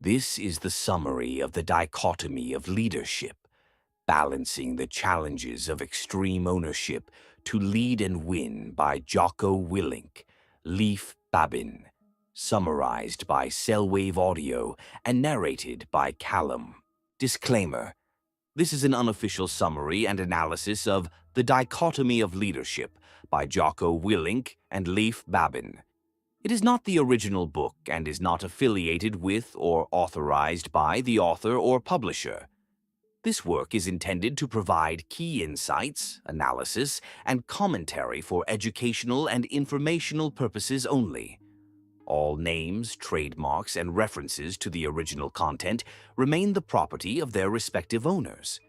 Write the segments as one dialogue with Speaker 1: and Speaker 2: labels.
Speaker 1: This is the summary of the Dichotomy of Leadership, balancing the challenges of extreme ownership to lead and win by Jocko Willink, Babin, summarized by Cellwave Audio and narrated by Callum. Disclaimer: this is an unofficial summary and analysis of The Dichotomy of Leadership by Jocko Willink and Babin. It is not the original book and is not affiliated with or authorized by the author or publisher. This work is intended to provide key insights, analysis, and commentary for educational and informational purposes only. All names, trademarks, and references to the original content remain the property of their respective owners.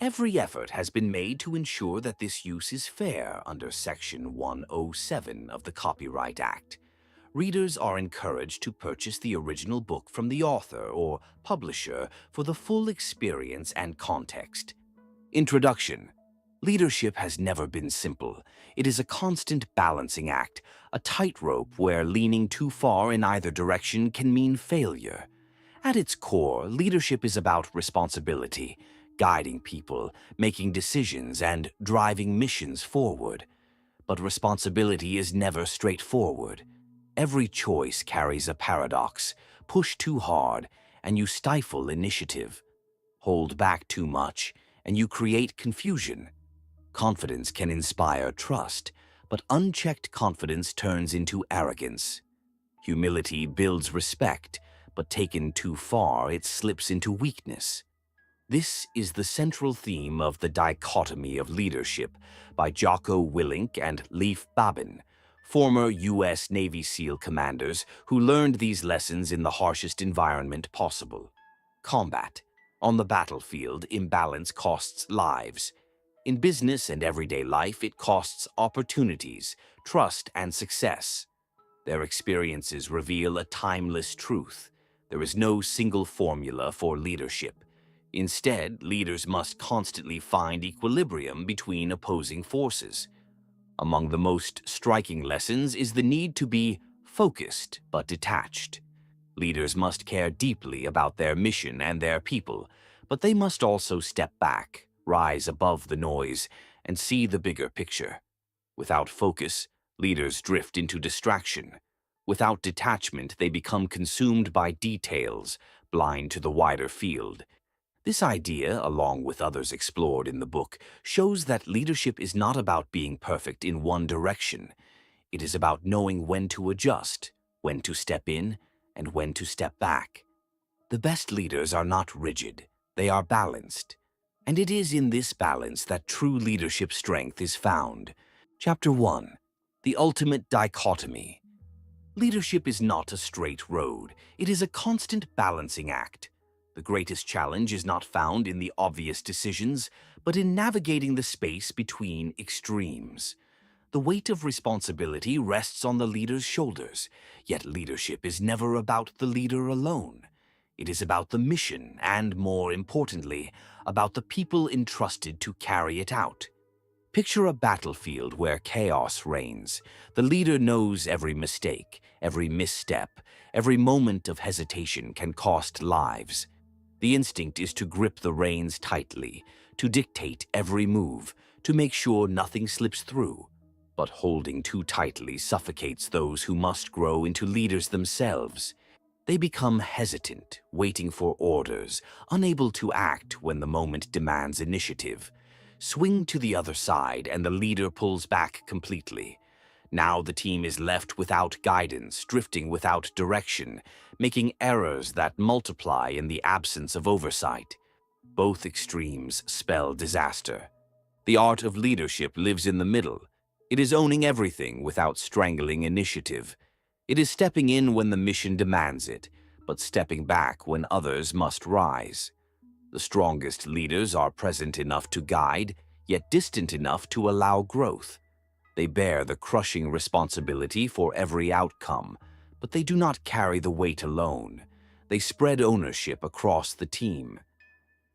Speaker 1: Every effort has been made to ensure that this use is fair under Section 107 of the Copyright Act. Readers are encouraged to purchase the original book from the author or publisher for the full experience and context. Introduction. Leadership has never been simple. It is a constant balancing act, a tightrope where leaning too far in either direction can mean failure. At its core, leadership is about responsibility, guiding people, making decisions, and driving missions forward. But responsibility is never straightforward. Every choice carries a paradox. Push too hard, and you stifle initiative. Hold back too much, and you create confusion. Confidence can inspire trust, but unchecked confidence turns into arrogance. Humility builds respect, but taken too far, it slips into weakness. This is the central theme of The Dichotomy of Leadership by Jocko Willink and Babin, former U.S. Navy SEAL commanders who learned these lessons in the harshest environment possible. Combat. On the battlefield, imbalance costs lives. In business and everyday life, it costs opportunities, trust, and success. Their experiences reveal a timeless truth. There is no single formula for leadership. Instead, leaders must constantly find equilibrium between opposing forces. Among the most striking lessons is the need to be focused but detached. Leaders must care deeply about their mission and their people, but they must also step back, rise above the noise, and see the bigger picture. Without focus, leaders drift into distraction. Without detachment, they become consumed by details, blind to the wider field. This idea, along with others explored in the book, shows that leadership is not about being perfect in one direction. It is about knowing when to adjust, when to step in, and when to step back. The best leaders are not rigid, they are balanced. And it is in this balance that true leadership strength is found. Chapter 1. The Ultimate Dichotomy. Leadership is not a straight road. It is a constant balancing act. The greatest challenge is not found in the obvious decisions, but in navigating the space between extremes. The weight of responsibility rests on the leader's shoulders, yet leadership is never about the leader alone. It is about the mission and, more importantly, about the people entrusted to carry it out. Picture a battlefield where chaos reigns. The leader knows every mistake, every misstep, every moment of hesitation can cost lives. The instinct is to grip the reins tightly, to dictate every move, to make sure nothing slips through. But holding too tightly suffocates those who must grow into leaders themselves. They become hesitant, waiting for orders, unable to act when the moment demands initiative. Swing to the other side and the leader pulls back completely. Now the team is left without guidance, drifting without direction, making errors that multiply in the absence of oversight. Both extremes spell disaster. The art of leadership lives in the middle. It is owning everything without strangling initiative. It is stepping in when the mission demands it, but stepping back when others must rise. The strongest leaders are present enough to guide, yet distant enough to allow growth. They bear the crushing responsibility for every outcome, but they do not carry the weight alone. They spread ownership across the team.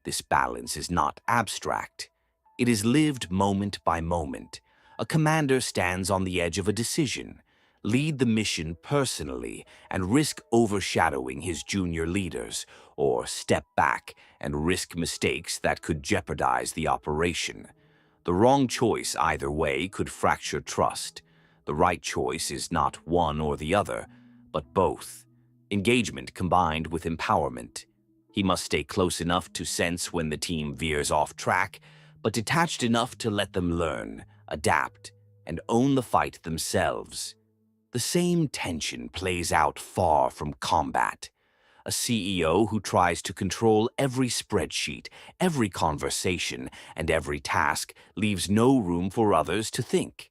Speaker 1: This balance is not abstract. It is lived moment by moment. A commander stands on the edge of a decision. lead the mission personally and risk overshadowing his junior leaders, or step back and risk mistakes that could jeopardize the operation. The wrong choice either way could fracture trust. The right choice is not one or the other, but both. Engagement combined with empowerment. He must stay close enough to sense when the team veers off track, but detached enough to let them learn, adapt, and own the fight themselves. The same tension plays out far from combat. A CEO who tries to control every spreadsheet, every conversation, and every task leaves no room for others to think.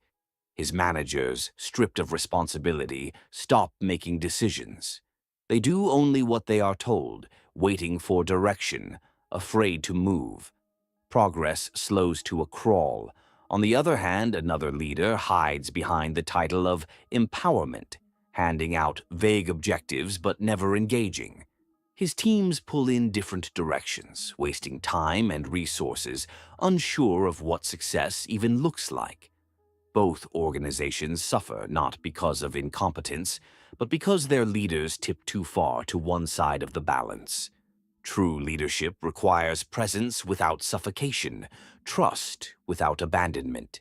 Speaker 1: His managers, stripped of responsibility, stop making decisions. They do only what they are told, waiting for direction, afraid to move. Progress slows to a crawl. On the other hand, another leader hides behind the title of empowerment, handing out vague objectives but never engaging. His teams pull in different directions, wasting time and resources, unsure of what success even looks like. Both organizations suffer not because of incompetence, but because their leaders tip too far to one side of the balance. True leadership requires presence without suffocation, trust without abandonment.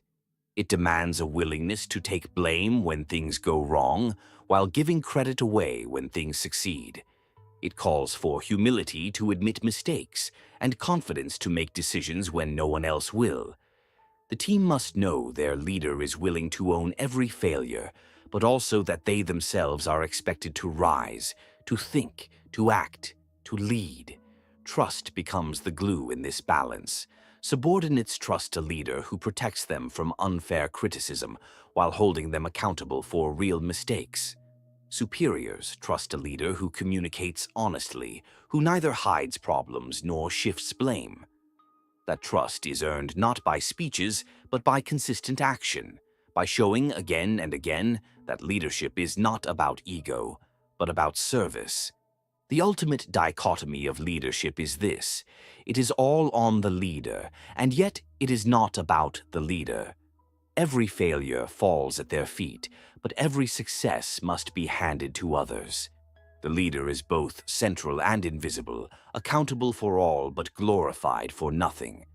Speaker 1: It demands a willingness to take blame when things go wrong, while giving credit away when things succeed. It calls for humility to admit mistakes and confidence to make decisions when no one else will. The team must know their leader is willing to own every failure, but also that they themselves are expected to rise, to think, to act, to lead. Trust becomes the glue in this balance. Subordinates trust a leader who protects them from unfair criticism while holding them accountable for real mistakes. Superiors trust a leader who communicates honestly, who neither hides problems nor shifts blame. That trust is earned not by speeches, but by consistent action, by showing again and again that leadership is not about ego, but about service. The ultimate dichotomy of leadership is this: it is all on the leader, and yet it is not about the leader. Every failure falls at their feet, but every success must be handed to others. The leader is both central and invisible, accountable for all but glorified for nothing.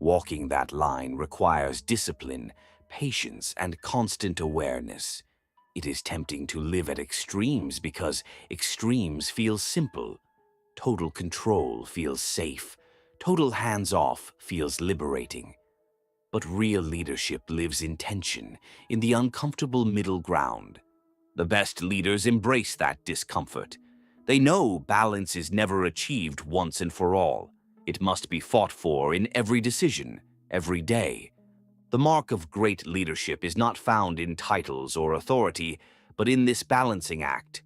Speaker 1: Walking that line requires discipline, patience, and constant awareness. It is tempting to live at extremes because extremes feel simple. Total control feels safe. Total hands-off feels liberating. But real leadership lives in tension, in the uncomfortable middle ground. The best leaders embrace that discomfort. They know balance is never achieved once and for all. It must be fought for in every decision, every day. The mark of great leadership is not found in titles or authority, but in this balancing act.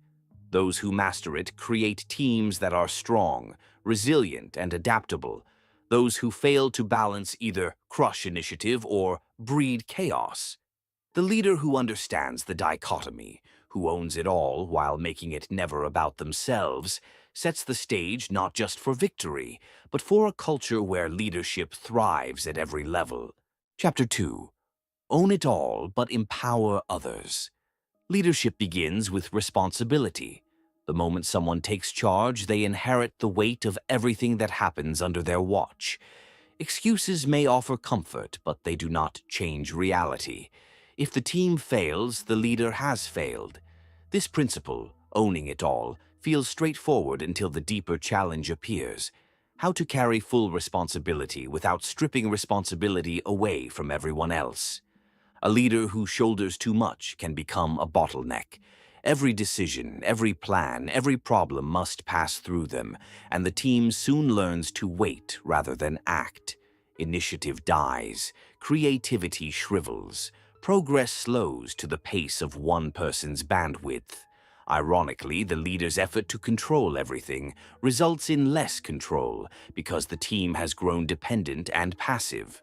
Speaker 1: Those who master it create teams that are strong, resilient, and adaptable. Those who fail to balance either crush initiative or breed chaos. The leader who understands the dichotomy, who owns it all while making it never about themselves, sets the stage not just for victory, but for a culture where leadership thrives at every level. Chapter 2. Own it all, but empower others. Leadership begins with responsibility. The moment someone takes charge, they inherit the weight of everything that happens under their watch. Excuses may offer comfort, but they do not change reality. If the team fails, the leader has failed. This principle, owning it all, feels straightforward until the deeper challenge appears: how to carry full responsibility without stripping responsibility away from everyone else. A leader who shoulders too much can become a bottleneck. Every decision, every plan, every problem must pass through them, and the team soon learns to wait rather than act. Initiative dies, creativity shrivels, progress slows to the pace of one person's bandwidth. Ironically, the leader's effort to control everything results in less control because the team has grown dependent and passive.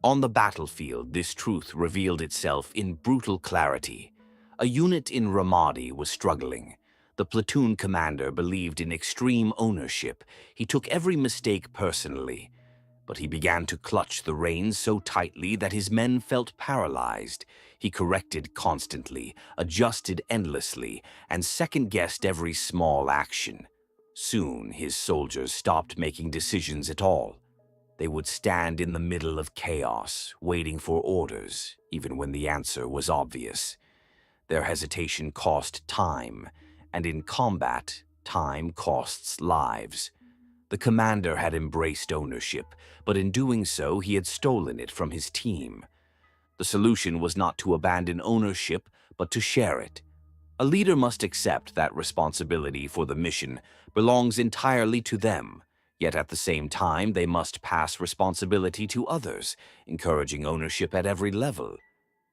Speaker 1: On the battlefield, this truth revealed itself in brutal clarity. A unit in Ramadi was struggling. The platoon commander believed in extreme ownership. He took every mistake personally. But he began to clutch the reins so tightly that his men felt paralyzed. He corrected constantly, adjusted endlessly, and second-guessed every small action. Soon, his soldiers stopped making decisions at all. They would stand in the middle of chaos, waiting for orders, even when the answer was obvious. Their hesitation cost time, and in combat, time costs lives. The commander had embraced ownership, but in doing so, he had stolen it from his team. The solution was not to abandon ownership, but to share it. A leader must accept that responsibility for the mission belongs entirely to them, yet at the same time they must pass responsibility to others, encouraging ownership at every level.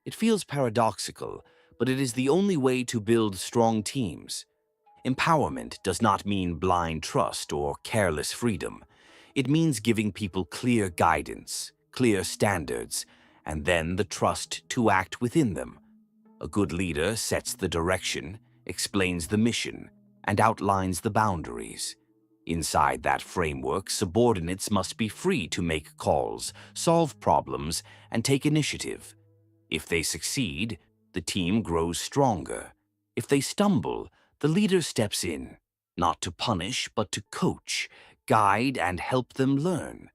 Speaker 1: It feels paradoxical, but it is the only way to build strong teams. Empowerment does not mean blind trust or careless freedom. It means giving people clear guidance, clear standards, and then the trust to act within them. A good leader sets the direction, explains the mission, and outlines the boundaries. Inside that framework, subordinates must be free to make calls, solve problems, and take initiative. If they succeed, the team grows stronger. If they stumble, the leader steps in, not to punish, but to coach, guide, and help them learn.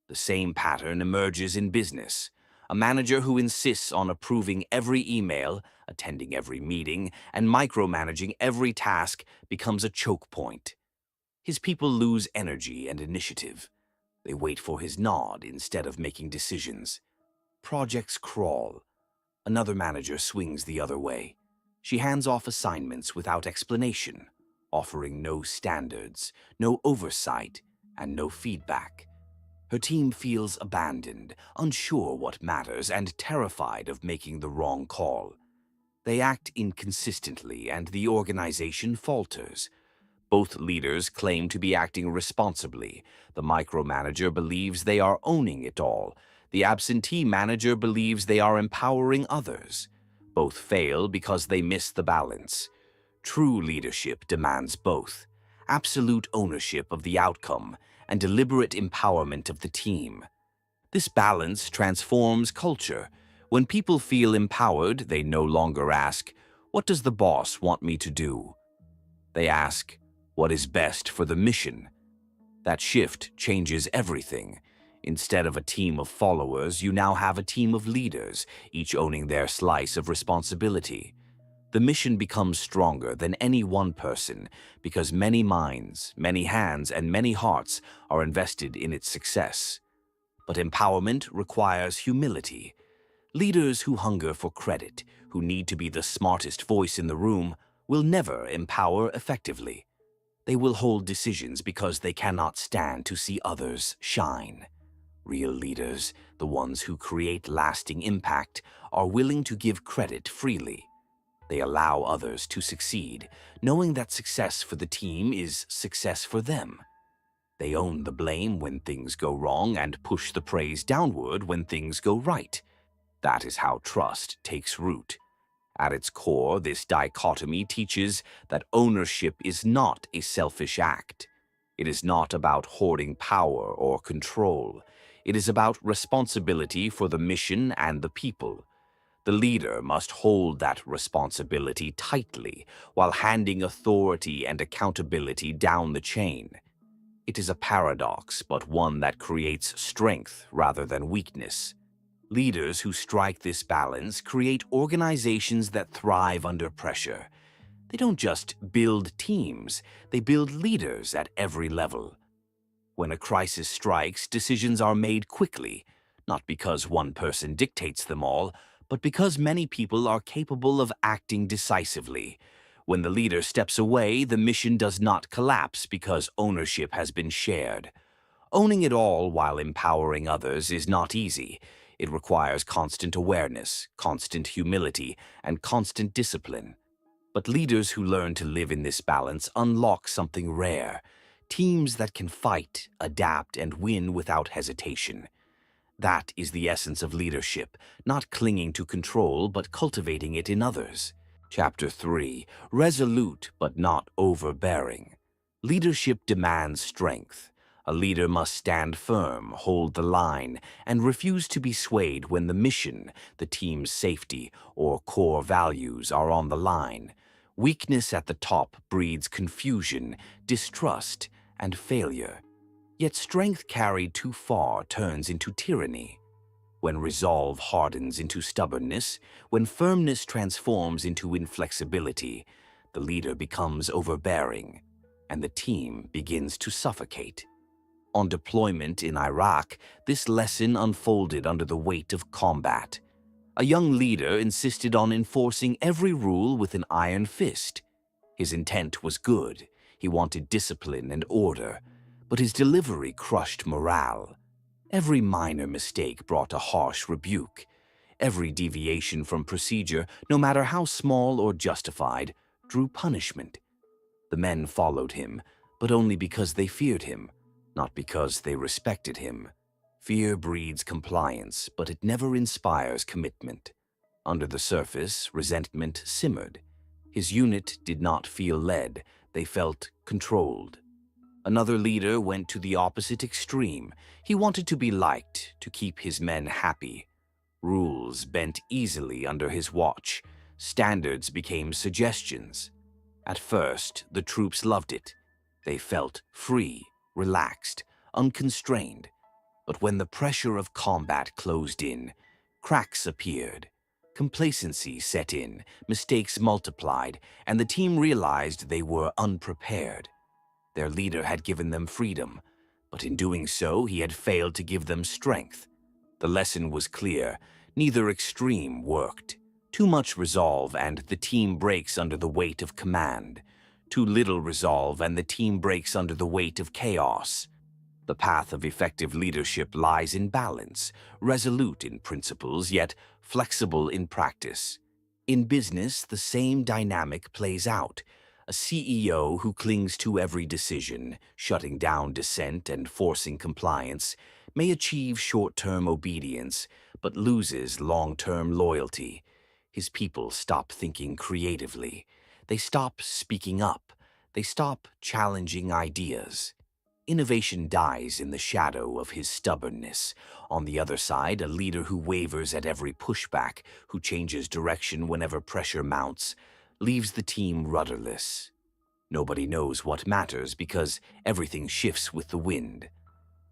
Speaker 1: The same pattern emerges in business. A manager who insists on approving every email, attending every meeting, and micromanaging every task becomes a choke point. His people lose energy and initiative. They wait for his nod instead of making decisions. Projects crawl. Another manager swings the other way. She hands off assignments without explanation, offering no standards, no oversight, and no feedback. Her team feels abandoned, unsure what matters, and terrified of making the wrong call. They act inconsistently, and the organization falters. Both leaders claim to be acting responsibly. The micromanager believes they are owning it all. The absentee manager believes they are empowering others. Both fail because they miss the balance. True leadership demands both: absolute ownership of the outcome and deliberate empowerment of the team. This balance transforms culture. When people feel empowered, they no longer ask, "What does the boss want me to do?" They ask, "What is best for the mission?" That shift changes everything. Instead of a team of followers, you now have a team of leaders, each owning their slice of responsibility. The mission becomes stronger than any one person because many minds, many hands, and many hearts are invested in its success. But empowerment requires humility. Leaders who hunger for credit, who need to be the smartest voice in the room, will never empower effectively. They will hold decisions because they cannot stand to see others shine. Real leaders, the ones who create lasting impact, are willing to give credit freely. They allow others to succeed, knowing that success for the team is success for them. They own the blame when things go wrong and push the praise downward when things go right. That is how trust takes root. At its core, this dichotomy teaches that ownership is not a selfish act. It is not about hoarding power or control. It is about responsibility for the mission and the people. The leader must hold that responsibility tightly while handing authority and accountability down the chain. It is a paradox, but one that creates strength rather than weakness. Leaders who strike this balance create organizations that thrive under pressure. They don't just build teams, they build leaders at every level. When a crisis strikes, decisions are made quickly, not because one person dictates them all, but because many people are capable of acting decisively. When the leader steps away, the mission does not collapse because ownership has been shared. Owning it all while empowering others is not easy. It requires constant awareness, constant humility, and constant discipline. But leaders who learn to live in this balance unlock something rare: teams that can fight, adapt, and win without hesitation. That is the essence of leadership, not clinging to control, but cultivating it in others. Chapter 3. Resolute but not overbearing. Leadership demands strength. A leader must stand firm, hold the line, and refuse to be swayed when the mission, the team's safety, or core values are on the line. Weakness at the top breeds confusion, distrust, and failure. Yet strength carried too far turns into tyranny. When resolve hardens into stubbornness, when firmness transforms into inflexibility, the leader becomes overbearing, and the team begins to suffocate. On deployment in Iraq, this lesson unfolded under the weight of combat. A young leader insisted on enforcing every rule with an iron fist. His intent was good. He wanted discipline and order, but his delivery crushed morale. Every minor mistake brought a harsh rebuke. Every deviation from procedure, no matter how small or justified, drew punishment. The men followed him, but only because they feared him, not because they respected him. Fear breeds compliance, but it never inspires commitment. Under the surface, resentment simmered. His unit did not feel led, they felt controlled. Another leader went to the opposite extreme. He wanted to be liked, to keep his men happy. Rules bent easily under his watch. Standards became suggestions. At first, the troops loved it. They felt free, relaxed, unconstrained. But when the pressure of combat closed in, cracks appeared. Complacency set in, mistakes multiplied, and the team realized they were unprepared. Their leader had given them freedom, but in doing so, he had failed to give them strength. The lesson was clear. Neither extreme worked. Too much resolve and the team breaks under the weight of command. Too little resolve and the team breaks under the weight of chaos. The path of effective leadership lies in balance, resolute in principles, yet flexible in practice. In business, the same dynamic plays out. A CEO who clings to every decision, shutting down dissent and forcing compliance, may achieve short-term obedience, but loses long-term loyalty. His people stop thinking creatively. They stop speaking up. They stop challenging ideas. Innovation dies in the shadow of his stubbornness. On the other side, a leader who wavers at every pushback, who changes direction whenever pressure mounts, leaves the team rudderless. Nobody knows what matters because everything shifts with the wind.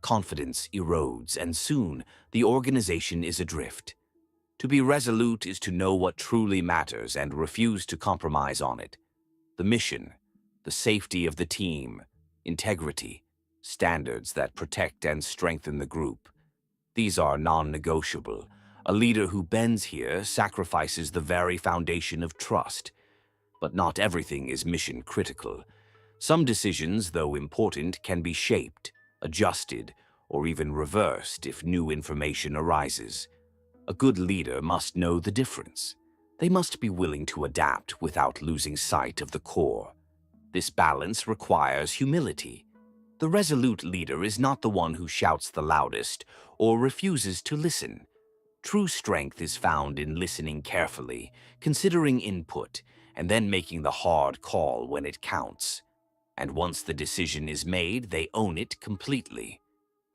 Speaker 1: Confidence erodes, and soon the organization is adrift. To be resolute is to know what truly matters and refuse to compromise on it. The mission, the safety of the team, integrity, standards that protect and strengthen the group. These are non-negotiable. A leader who bends here sacrifices the very foundation of trust. But not everything is mission-critical. Some decisions, though important, can be shaped, adjusted, or even reversed if new information arises. A good leader must know the difference. They must be willing to adapt without losing sight of the core. This balance requires humility. The resolute leader is not the one who shouts the loudest or refuses to listen. True strength is found in listening carefully, considering input, and then making the hard call when it counts. And once the decision is made, they own it completely.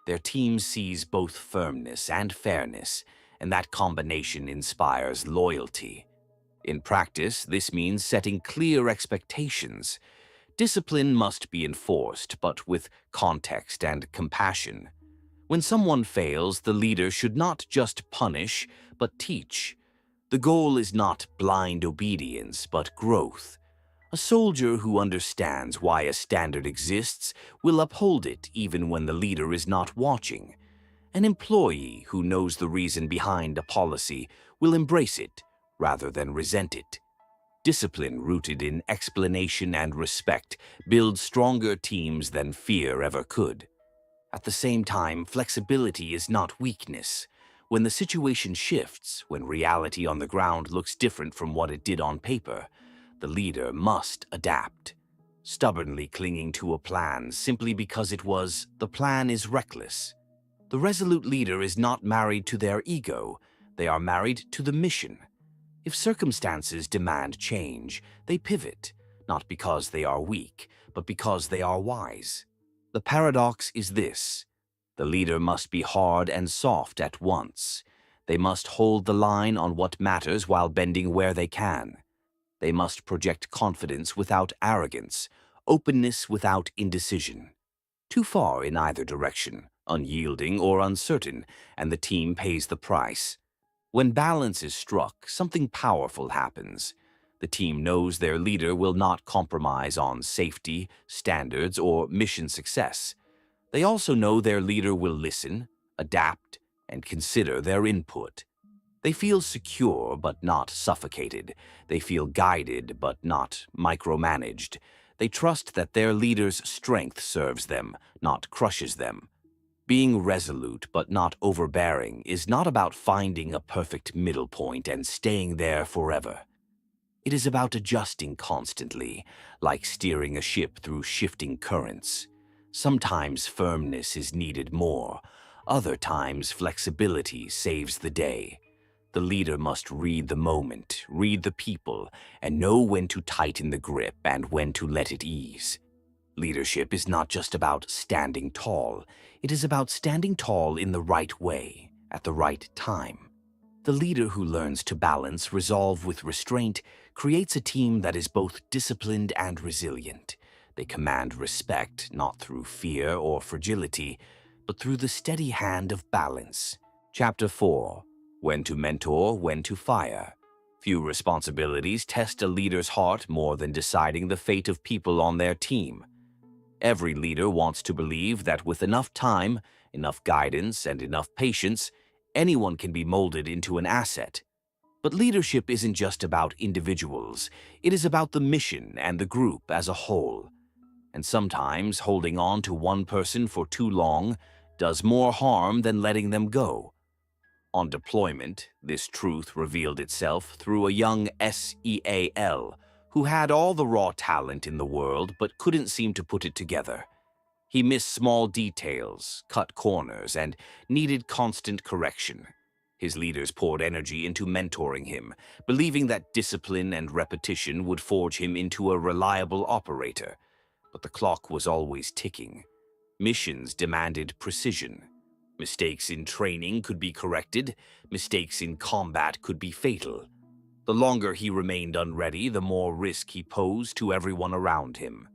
Speaker 1: Their team sees both firmness and fairness, and that combination inspires loyalty. In practice, this means setting clear expectations. Discipline must be enforced, but with context and compassion. When someone fails, the leader should not just punish, but teach. The goal is not blind obedience, but growth. A soldier who understands why a standard exists will uphold it even when the leader is not watching. An employee who knows the reason behind a policy will embrace it rather than resent it. Discipline rooted in explanation and respect builds stronger teams than fear ever could. At the same time, flexibility is not weakness. When the situation shifts, when reality on the ground looks different from what it did on paper, the leader must adapt. Stubbornly clinging to a plan simply because the plan is reckless. The resolute leader is not married to their ego, they are married to the mission. If circumstances demand change, they pivot, not because they are weak, but because they are wise. The paradox is this: the leader must be hard and soft at once. They must hold the line on what matters while bending where they can. They must project confidence without arrogance, openness without indecision. Too far in either direction, unyielding or uncertain, and the team pays the price. When balance is struck, something powerful happens. The team knows their leader will not compromise on safety, standards, or mission success. They also know their leader will listen, adapt, and consider their input. They feel secure but not suffocated. They feel guided but not micromanaged. They trust that their leader's strength serves them, not crushes them. Being resolute but not overbearing is not about finding a perfect middle point and staying there forever. It is about adjusting constantly, like steering a ship through shifting currents. Sometimes firmness is needed more. Other times flexibility saves the day. The leader must read the moment, read the people, and know when to tighten the grip and when to let it ease. Leadership is not just about standing tall. It is about standing tall in the right way, at the right time. The leader who learns to balance resolve with restraint creates a team that is both disciplined and resilient. They command respect not through fear or fragility, but through the steady hand of balance. Chapter 4. When to mentor, when to fire. Few responsibilities test a leader's heart more than deciding the fate of people on their team. Every leader wants to believe that with enough time, enough guidance, and enough patience, anyone can be molded into an asset. But leadership isn't just about individuals. It is about the mission and the group as a whole. And sometimes holding on to one person for too long does more harm than letting them go. On deployment, this truth revealed itself through a young SEAL who had all the raw talent in the world but couldn't seem to put it together. He missed small details, cut corners, and needed constant correction. His leaders poured energy into mentoring him, believing that discipline and repetition would forge him into a reliable operator. But the clock was always ticking. Missions demanded precision. Mistakes in training could be corrected. Mistakes in combat could be fatal. The longer he remained unready, the more risk he posed to everyone around him.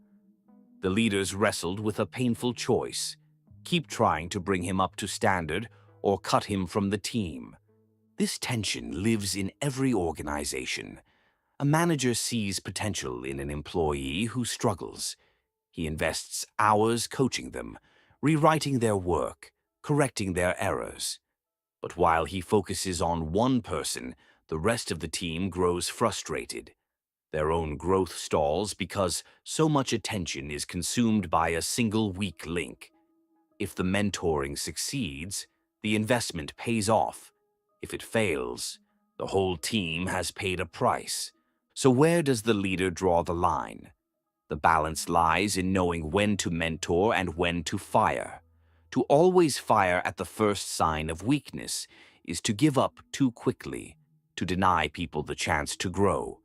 Speaker 1: The leaders wrestled with a painful choice: keep trying to bring him up to standard or cut him from the team. This tension lives in every organization. A manager sees potential in an employee who struggles. He invests hours coaching them, rewriting their work, correcting their errors. But while he focuses on one person, the rest of the team grows frustrated. Their own growth stalls because so much attention is consumed by a single weak link. If the mentoring succeeds, the investment pays off. If it fails, the whole team has paid a price. So where does the leader draw the line? The balance lies in knowing when to mentor and when to fire. To always fire at the first sign of weakness is to give up too quickly, to deny people the chance to grow.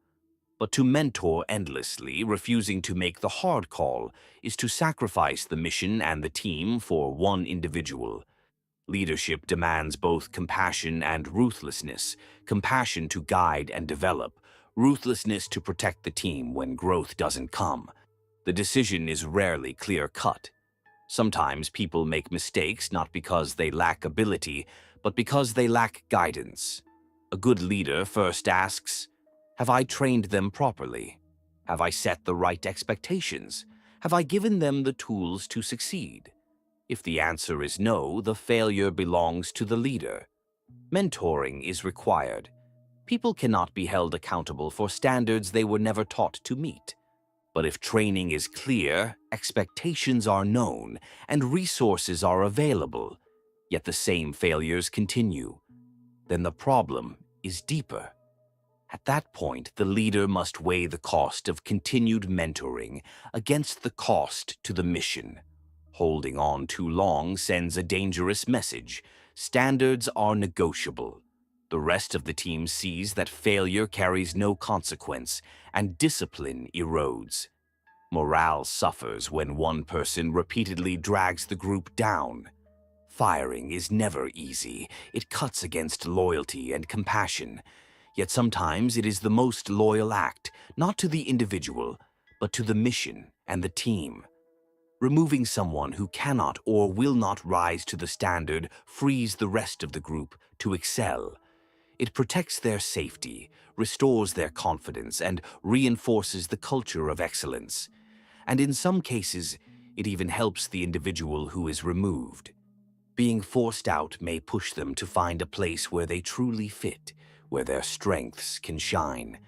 Speaker 1: But to mentor endlessly, refusing to make the hard call, is to sacrifice the mission and the team for one individual. Leadership demands both compassion and ruthlessness: compassion to guide and develop, ruthlessness to protect the team when growth doesn't come. The decision is rarely clear-cut. Sometimes people make mistakes not because they lack ability, but because they lack guidance. A good leader first asks, have I trained them properly? Have I set the right expectations? Have I given them the tools to succeed? If the answer is no, the failure belongs to the leader. Mentoring is required. People cannot be held accountable for standards they were never taught to meet. But if training is clear, expectations are known, and resources are available, yet the same failures continue, then the problem is deeper. At that point, the leader must weigh the cost of continued mentoring against the cost to the mission. Holding on too long sends a dangerous message. Standards are negotiable. The rest of the team sees that failure carries no consequence, and discipline erodes. Morale suffers when one person repeatedly drags the group down. Firing is never easy. It cuts against loyalty and compassion. Yet sometimes it is the most loyal act, not to the individual, but to the mission and the team. Removing someone who cannot or will not rise to the standard frees the rest of the group to excel. It protects their safety, restores their confidence, and reinforces the culture of excellence. And in some cases, it even helps the individual who is removed. Being forced out may push them to find a place where they truly fit, where their strengths can shine.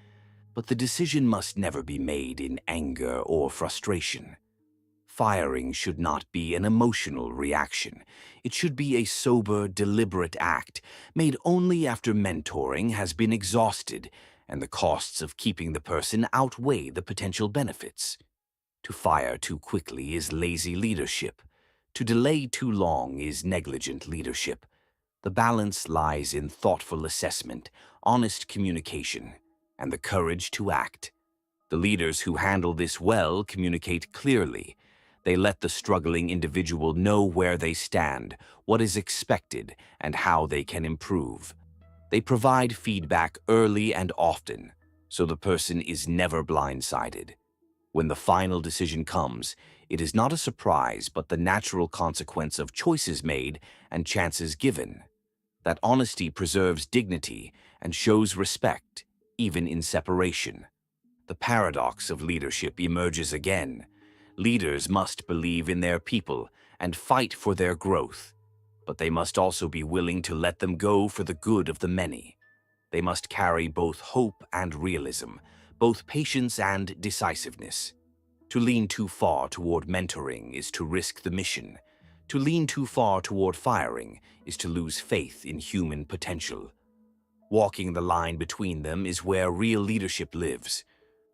Speaker 1: But the decision must never be made in anger or frustration. Firing should not be an emotional reaction. It should be a sober, deliberate act, made only after mentoring has been exhausted and the costs of keeping the person outweigh the potential benefits. To fire too quickly is lazy leadership. To delay too long is negligent leadership. The balance lies in thoughtful assessment, honest communication, and the courage to act. The leaders who handle this well communicate clearly. They let the struggling individual know where they stand, what is expected, and how they can improve. They provide feedback early and often, so the person is never blindsided. When the final decision comes, it is not a surprise but the natural consequence of choices made and chances given. That honesty preserves dignity and shows respect, even in separation. The paradox of leadership emerges again. Leaders must believe in their people and fight for their growth, but they must also be willing to let them go for the good of the many. They must carry both hope and realism, both patience and decisiveness. To lean too far toward mentoring is to risk the mission. To lean too far toward firing is to lose faith in human potential. Walking the line between them is where real leadership lives.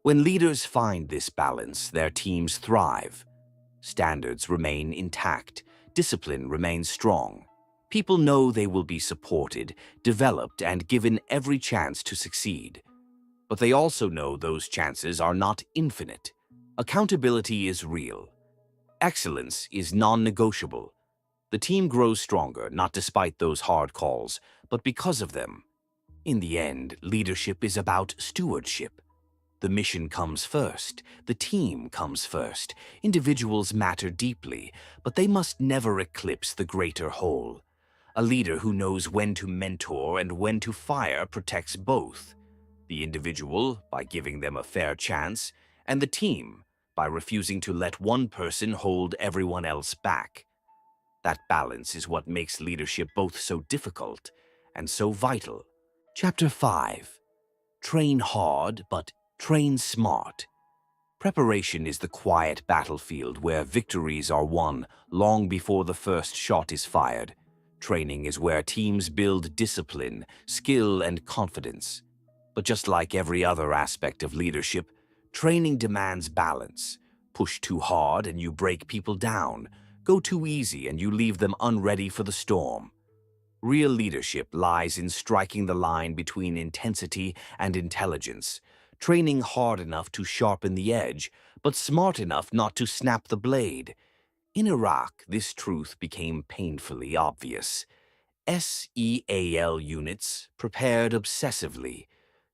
Speaker 1: When leaders find this balance, their teams thrive. Standards remain intact, discipline remains strong. People know they will be supported, developed, and given every chance to succeed. But they also know those chances are not infinite. Accountability is real. Excellence is non-negotiable. The team grows stronger, not despite those hard calls, but because of them. In the end, leadership is about stewardship. The mission comes first, the team comes first. Individuals matter deeply, but they must never eclipse the greater whole. A leader who knows when to mentor and when to fire protects both. The individual, by giving them a fair chance, and the team, by refusing to let one person hold everyone else back. That balance is what makes leadership both so difficult and so vital. Chapter 5. Train hard, but train smart. Preparation is the quiet battlefield where victories are won long before the first shot is fired. Training is where teams build discipline, skill, and confidence. But just like every other aspect of leadership, training demands balance. Push too hard and you break people down. Go too easy and you leave them unready for the storm. Real leadership lies in striking the line between intensity and intelligence, training hard enough to sharpen the edge, but smart enough not to snap the blade. In Iraq, this truth became painfully obvious. SEAL units prepared obsessively.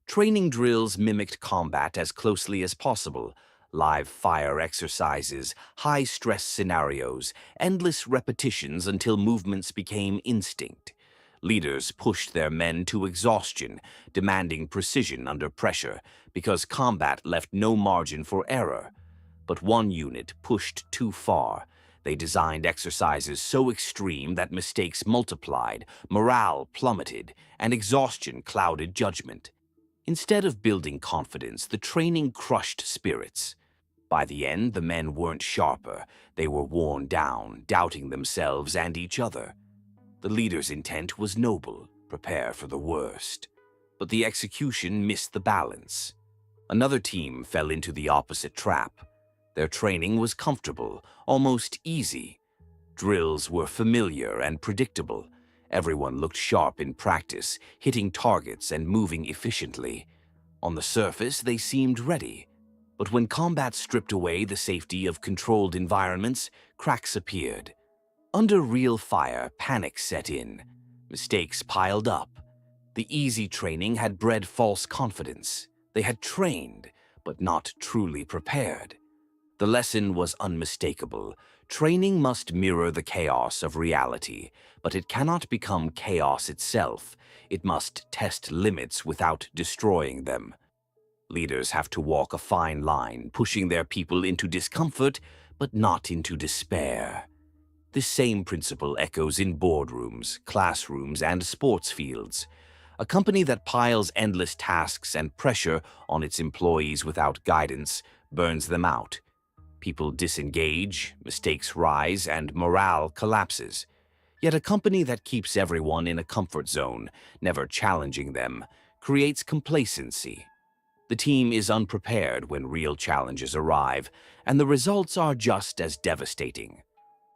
Speaker 1: Training drills mimicked combat as closely as possible. Live fire exercises, high-stress scenarios, endless repetitions until movements became instinct. Leaders pushed their men to exhaustion, demanding precision under pressure, because combat left no margin for error. But one unit pushed too far. They designed exercises so extreme that mistakes multiplied, morale plummeted, and exhaustion clouded judgment. Instead of building confidence, the training crushed spirits. By the end, the men weren't sharper. They were worn down, doubting themselves and each other. The leader's intent was noble, prepare for the worst. But the execution missed the balance. Another team fell into the opposite trap. Their training was comfortable, almost easy. Drills were familiar and predictable. Everyone looked sharp in practice, hitting targets and moving efficiently. On the surface, they seemed ready. But when combat stripped away the safety of controlled environments, cracks appeared. Under real fire, panic set in. Mistakes piled up. The easy training had bred false confidence. They had trained, but not truly prepared. The lesson was unmistakable. Training must mirror the chaos of reality, but it cannot become chaos itself. It must test limits without destroying them. Leaders have to walk a fine line, pushing their people into discomfort, but not into despair. This same principle echoes in boardrooms, classrooms, and sports fields. A company that piles endless tasks and pressure on its employees without guidance burns them out. People disengage, mistakes rise, and morale collapses. Yet a company that keeps everyone in a comfort zone, never challenging them, creates complacency. The team is unprepared when real challenges arrive, and the results are just as devastating.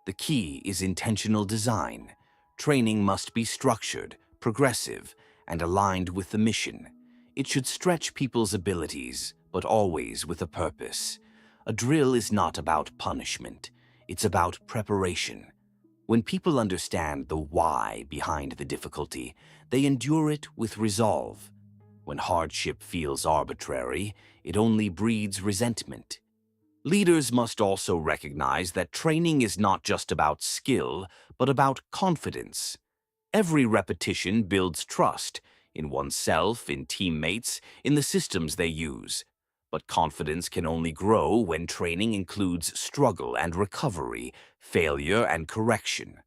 Speaker 1: The key is intentional design. Training must be structured, progressive, and aligned with the mission. It should stretch people's abilities, but always with a purpose. A drill is not about punishment. It's about preparation. When people understand the why behind the difficulty, they endure it with resolve. When hardship feels arbitrary, it only breeds resentment. Leaders must also recognize that training is not just about skill, but about confidence. Every repetition builds trust in oneself, in teammates, in the systems they use. But confidence can only grow when training includes struggle and recovery, failure and correction.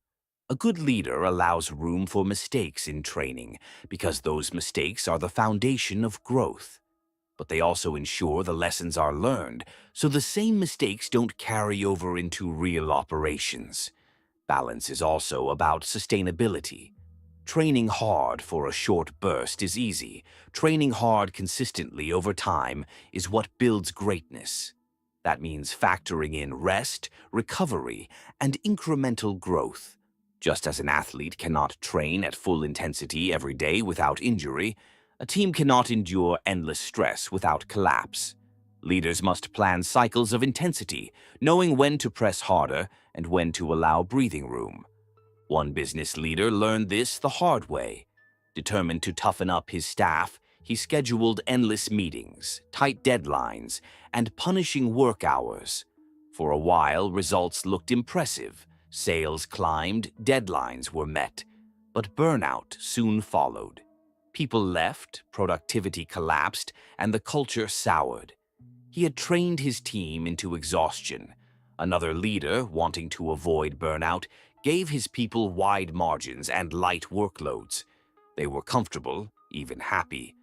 Speaker 1: A good leader allows room for mistakes in training because those mistakes are the foundation of growth. But they also ensure the lessons are learned, so the same mistakes don't carry over into real operations. Balance is also about sustainability. Training hard for a short burst is easy. Training hard consistently over time is what builds greatness. That means factoring in rest, recovery, and incremental growth. Just as an athlete cannot train at full intensity every day without injury, a team cannot endure endless stress without collapse. Leaders must plan cycles of intensity, knowing when to press harder and when to allow breathing room. One business leader learned this the hard way. Determined to toughen up his staff, he scheduled endless meetings, tight deadlines, and punishing work hours. For a while, results looked impressive. Sales climbed, deadlines were met, but burnout soon followed. People left, productivity collapsed, and the culture soured. He had trained his team into exhaustion. Another leader, wanting to avoid burnout, gave his people wide margins and light workloads. They were comfortable, even happy.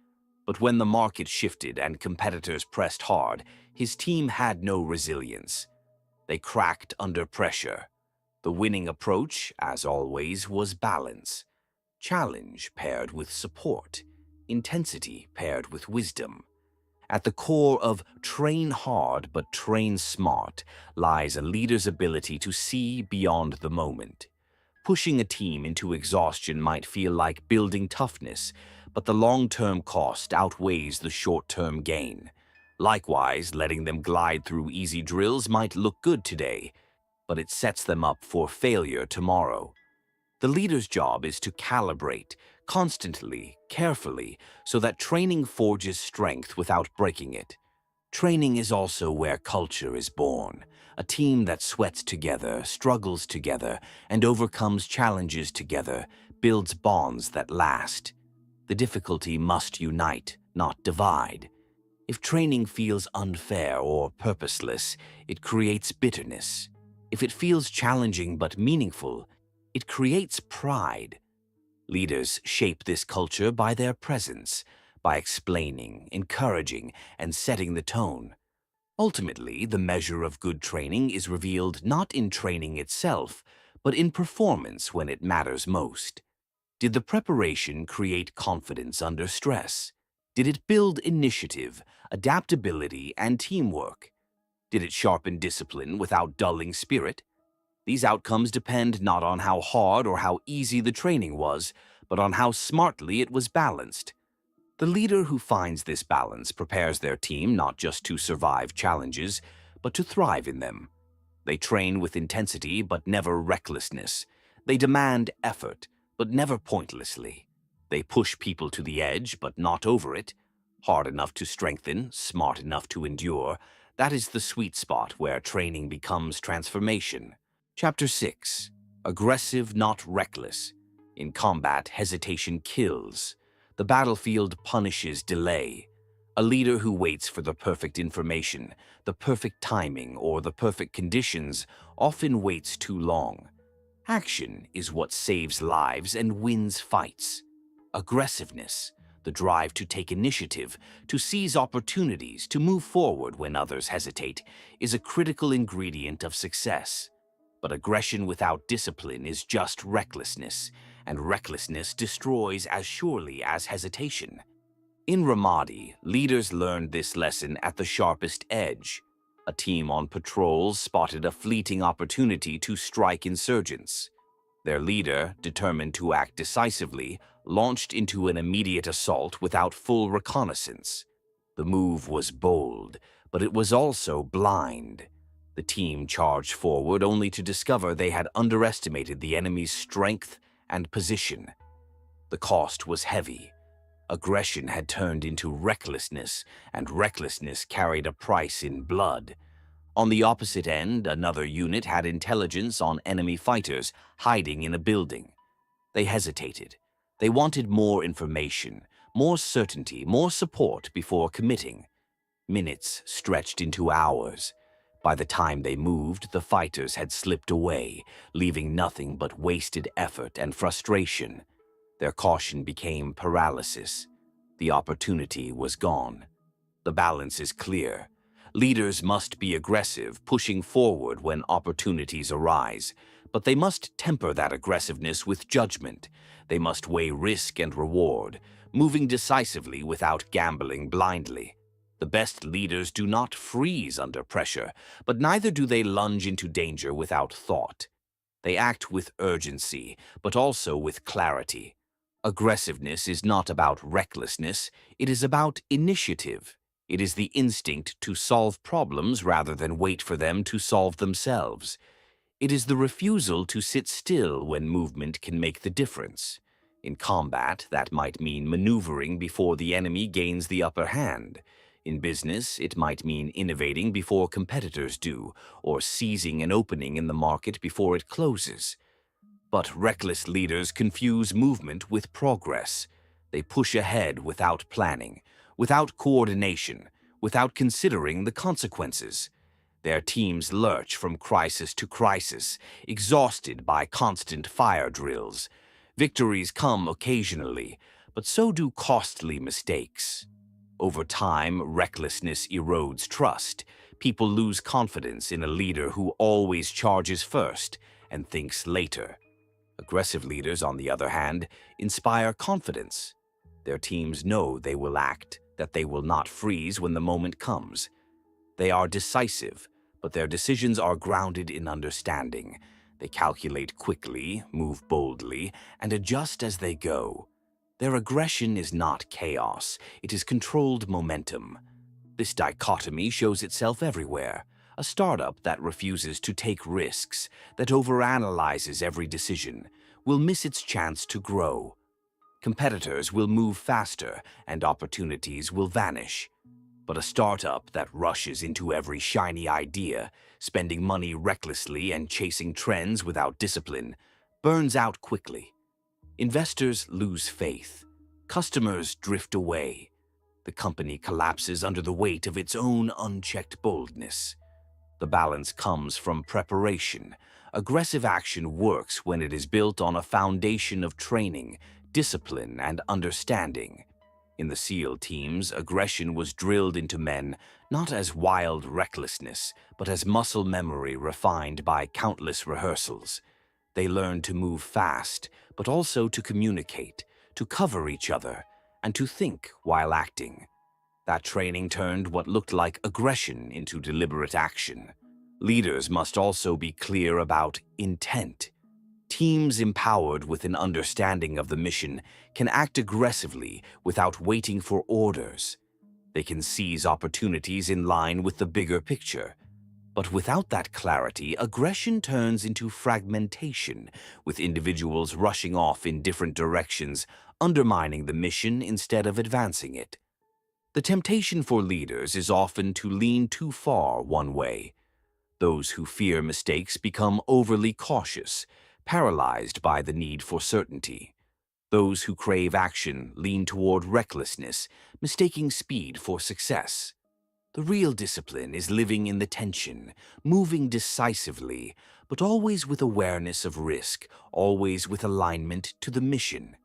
Speaker 1: But when the market shifted and competitors pressed hard, his team had no resilience. They cracked under pressure. The winning approach, as always, was balance. Challenge paired with support. Intensity paired with wisdom. At the core of train hard but train smart lies a leader's ability to see beyond the moment. Pushing a team into exhaustion might feel like building toughness, but the long-term cost outweighs the short-term gain. Likewise, letting them glide through easy drills might look good today, but it sets them up for failure tomorrow. The leader's job is to calibrate, constantly, carefully, so that training forges strength without breaking it. Training is also where culture is born, a team that sweats together, struggles together, and overcomes challenges together, builds bonds that last. The difficulty must unite, not divide. If training feels unfair or purposeless, it creates bitterness. If it feels challenging but meaningful, it creates pride. Leaders shape this culture by their presence, by explaining, encouraging, and setting the tone. Ultimately, the measure of good training is revealed not in training itself, but in performance when it matters most. Did the preparation create confidence under stress? Did it build initiative, adaptability, and teamwork? Did it sharpen discipline without dulling spirit? These outcomes depend not on how hard or how easy the training was, but on how smartly it was balanced. The leader who finds this balance prepares their team not just to survive challenges, but to thrive in them. They train with intensity, but never recklessness. They demand effort, but never pointlessly. They push people to the edge, but not over it. Hard enough to strengthen, smart enough to endure. That is the sweet spot where training becomes transformation. Chapter 6. Aggressive, not reckless. In combat, hesitation kills. The battlefield punishes delay. A leader who waits for the perfect information, the perfect timing, or the perfect conditions often waits too long. Action is what saves lives and wins fights. Aggressiveness, the drive to take initiative, to seize opportunities, to move forward when others hesitate, is a critical ingredient of success. But aggression without discipline is just recklessness, and recklessness destroys as surely as hesitation. In Ramadi, leaders learned this lesson at the sharpest edge. A team on patrols spotted a fleeting opportunity to strike insurgents. Their leader, determined to act decisively, launched into an immediate assault without full reconnaissance. The move was bold, but it was also blind. The team charged forward only to discover they had underestimated the enemy's strength and position. The cost was heavy. Aggression had turned into recklessness, and recklessness carried a price in blood. On the opposite end, another unit had intelligence on enemy fighters hiding in a building. They hesitated. They wanted more information, more certainty, more support before committing. Minutes stretched into hours. By the time they moved, the fighters had slipped away, leaving nothing but wasted effort and frustration. Their caution became paralysis. The opportunity was gone. The balance is clear. Leaders must be aggressive, pushing forward when opportunities arise. But they must temper that aggressiveness with judgment. They must weigh risk and reward, moving decisively without gambling blindly. The best leaders do not freeze under pressure, but neither do they lunge into danger without thought. They act with urgency, but also with clarity. Aggressiveness is not about recklessness, it is about initiative. It is the instinct to solve problems rather than wait for them to solve themselves. It is the refusal to sit still when movement can make the difference. In combat, that might mean maneuvering before the enemy gains the upper hand. In business, it might mean innovating before competitors do, or seizing an opening in the market before it closes. But reckless leaders confuse movement with progress. They push ahead without planning, without coordination, without considering the consequences. Their teams lurch from crisis to crisis, exhausted by constant fire drills. Victories come occasionally, but so do costly mistakes. Over time, recklessness erodes trust. People lose confidence in a leader who always charges first and thinks later. Aggressive leaders, on the other hand, inspire confidence. Their teams know they will act, that they will not freeze when the moment comes. They are decisive, but their decisions are grounded in understanding. They calculate quickly, move boldly, and adjust as they go. Their aggression is not chaos, it is controlled momentum. This dichotomy shows itself everywhere. A startup that refuses to take risks, that overanalyzes every decision, will miss its chance to grow. Competitors will move faster, and opportunities will vanish. But a startup that rushes into every shiny idea, spending money recklessly and chasing trends without discipline, burns out quickly. Investors lose faith. Customers drift away. The company collapses under the weight of its own unchecked boldness. The balance comes from preparation. Aggressive action works when it is built on a foundation of training, discipline, and understanding. In the SEAL teams, aggression was drilled into men not as wild recklessness, but as muscle memory refined by countless rehearsals. They learned to move fast, but also to communicate, to cover each other, and to think while acting. That training turned what looked like aggression into deliberate action. Leaders must also be clear about intent. Teams empowered with an understanding of the mission can act aggressively without waiting for orders. They can seize opportunities in line with the bigger picture. But without that clarity, aggression turns into fragmentation, with individuals rushing off in different directions, undermining the mission instead of advancing it. The temptation for leaders is often to lean too far one way. Those who fear mistakes become overly cautious, paralyzed by the need for certainty. Those who crave action lean toward recklessness, mistaking speed for success. The real discipline is living in the tension, moving decisively, but always with awareness of risk, always with alignment to the mission.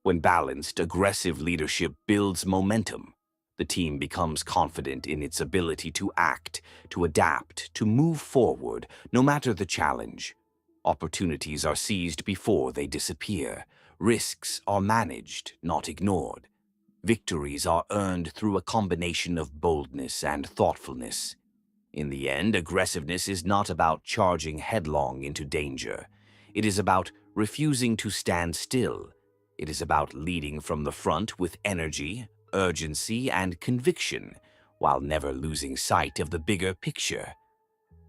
Speaker 1: When balanced, aggressive leadership builds momentum. The team becomes confident in its ability to act, to adapt, to move forward, no matter the challenge. Opportunities are seized before they disappear. Risks are managed, not ignored. Victories are earned through a combination of boldness and thoughtfulness. In the end, aggressiveness is not about charging headlong into danger. It is about refusing to stand still. It is about leading from the front with energy, urgency, and conviction, while never losing sight of the bigger picture.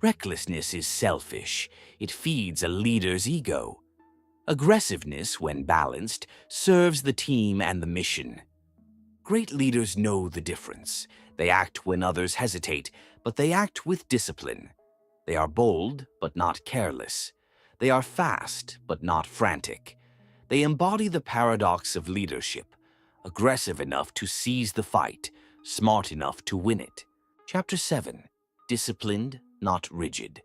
Speaker 1: Recklessness is selfish. It feeds a leader's ego. Aggressiveness, when balanced, serves the team and the mission. Great leaders know the difference. They act when others hesitate, but they act with discipline. They are bold, but not careless. They are fast, but not frantic. They embody the paradox of leadership, aggressive enough to seize the fight, smart enough to win it. Chapter 7. Disciplined, not rigid.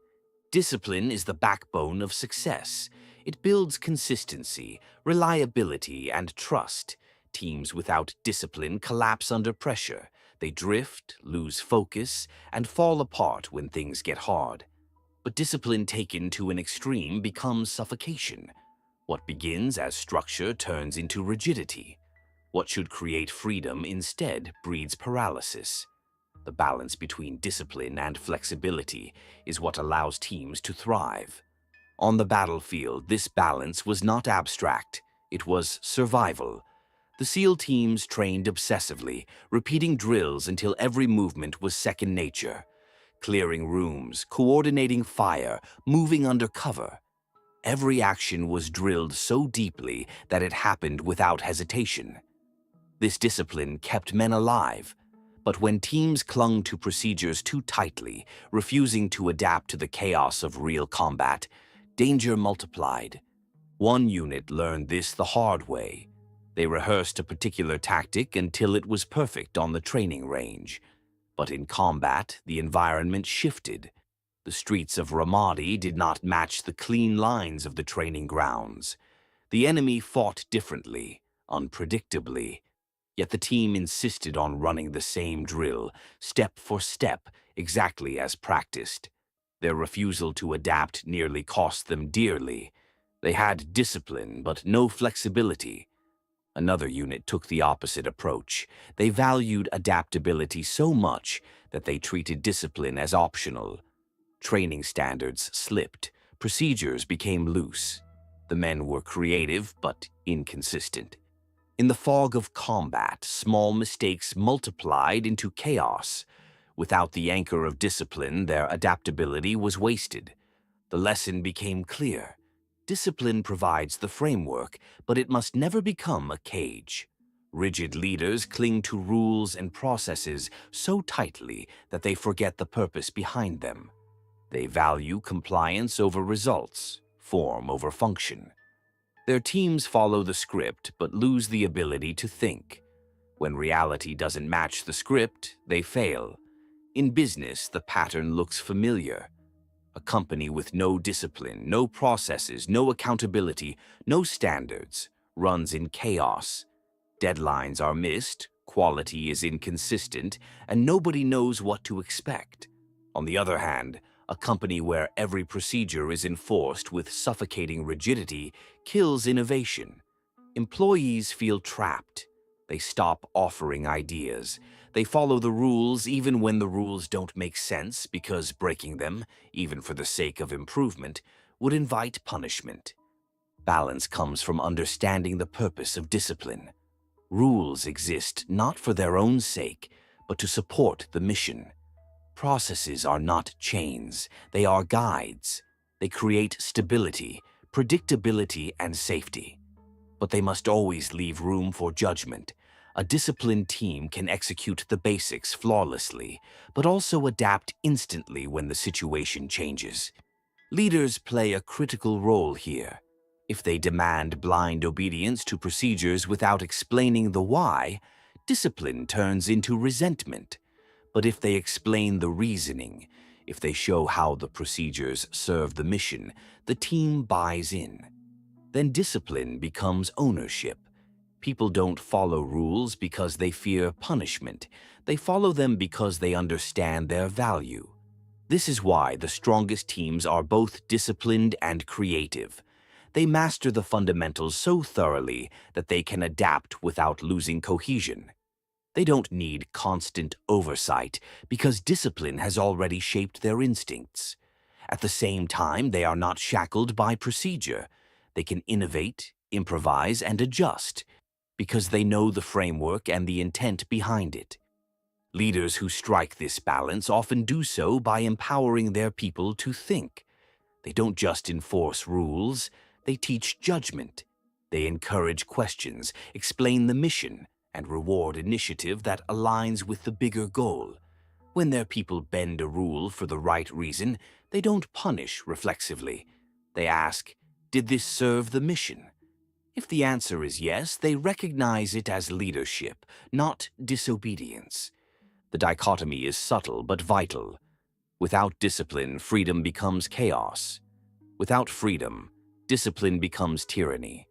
Speaker 1: Discipline is the backbone of success. It builds consistency, reliability, and trust. Teams without discipline collapse under pressure. They drift, lose focus, and fall apart when things get hard. But discipline taken to an extreme becomes suffocation. What begins as structure turns into rigidity. What should create freedom instead breeds paralysis. The balance between discipline and flexibility is what allows teams to thrive. On the battlefield, this balance was not abstract. It was survival. The SEAL teams trained obsessively, repeating drills until every movement was second nature. Clearing rooms, coordinating fire, moving under cover. Every action was drilled so deeply that it happened without hesitation. This discipline kept men alive. But when teams clung to procedures too tightly, refusing to adapt to the chaos of real combat, danger multiplied. One unit learned this the hard way. They rehearsed a particular tactic until it was perfect on the training range. But in combat, the environment shifted. The streets of Ramadi did not match the clean lines of the training grounds. The enemy fought differently, unpredictably. Yet the team insisted on running the same drill, step for step, exactly as practiced. Their refusal to adapt nearly cost them dearly. They had discipline, but no flexibility. Another unit took the opposite approach. They valued adaptability so much that they treated discipline as optional. Training standards slipped. Procedures became loose. The men were creative but inconsistent. In the fog of combat, small mistakes multiplied into chaos. Without the anchor of discipline, their adaptability was wasted. The lesson became clear. Discipline provides the framework, but it must never become a cage. Rigid leaders cling to rules and processes so tightly that they forget the purpose behind them. They value compliance over results, form over function. Their teams follow the script but lose the ability to think. When reality doesn't match the script, they fail. In business, the pattern looks familiar. A company with no discipline, no processes, no accountability, no standards, runs in chaos. Deadlines are missed, quality is inconsistent, and nobody knows what to expect. On the other hand, a company where every procedure is enforced with suffocating rigidity kills innovation. Employees feel trapped. They stop offering ideas. They follow the rules even when the rules don't make sense because breaking them, even for the sake of improvement, would invite punishment. Balance comes from understanding the purpose of discipline. Rules exist not for their own sake, but to support the mission. Processes are not chains, they are guides. They create stability, predictability, and safety. But they must always leave room for judgment. A disciplined team can execute the basics flawlessly, but also adapt instantly when the situation changes. Leaders play a critical role here. If they demand blind obedience to procedures without explaining the why, discipline turns into resentment. But if they explain the reasoning, if they show how the procedures serve the mission, the team buys in. Then discipline becomes ownership. People don't follow rules because they fear punishment. They follow them because they understand their value. This is why the strongest teams are both disciplined and creative. They master the fundamentals so thoroughly that they can adapt without losing cohesion. They don't need constant oversight because discipline has already shaped their instincts. At the same time, they are not shackled by procedure. They can innovate, improvise, and adjust because they know the framework and the intent behind it. Leaders who strike this balance often do so by empowering their people to think. They don't just enforce rules, they teach judgment. They encourage questions, explain the mission, and reward initiative that aligns with the bigger goal. When their people bend a rule for the right reason, they don't punish reflexively. They ask, "Did this serve the mission?" If the answer is yes, they recognize it as leadership, not disobedience. The dichotomy is subtle but vital. Without discipline, freedom becomes chaos. Without freedom, discipline becomes tyranny.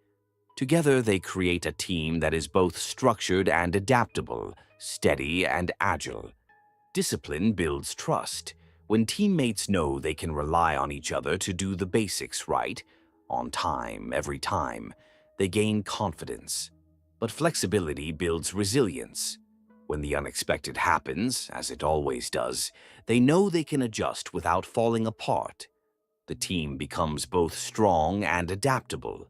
Speaker 1: Together, they create a team that is both structured and adaptable, steady and agile. Discipline builds trust. When teammates know they can rely on each other to do the basics right, on time, every time, they gain confidence. But flexibility builds resilience. When the unexpected happens, as it always does, they know they can adjust without falling apart. The team becomes both strong and adaptable.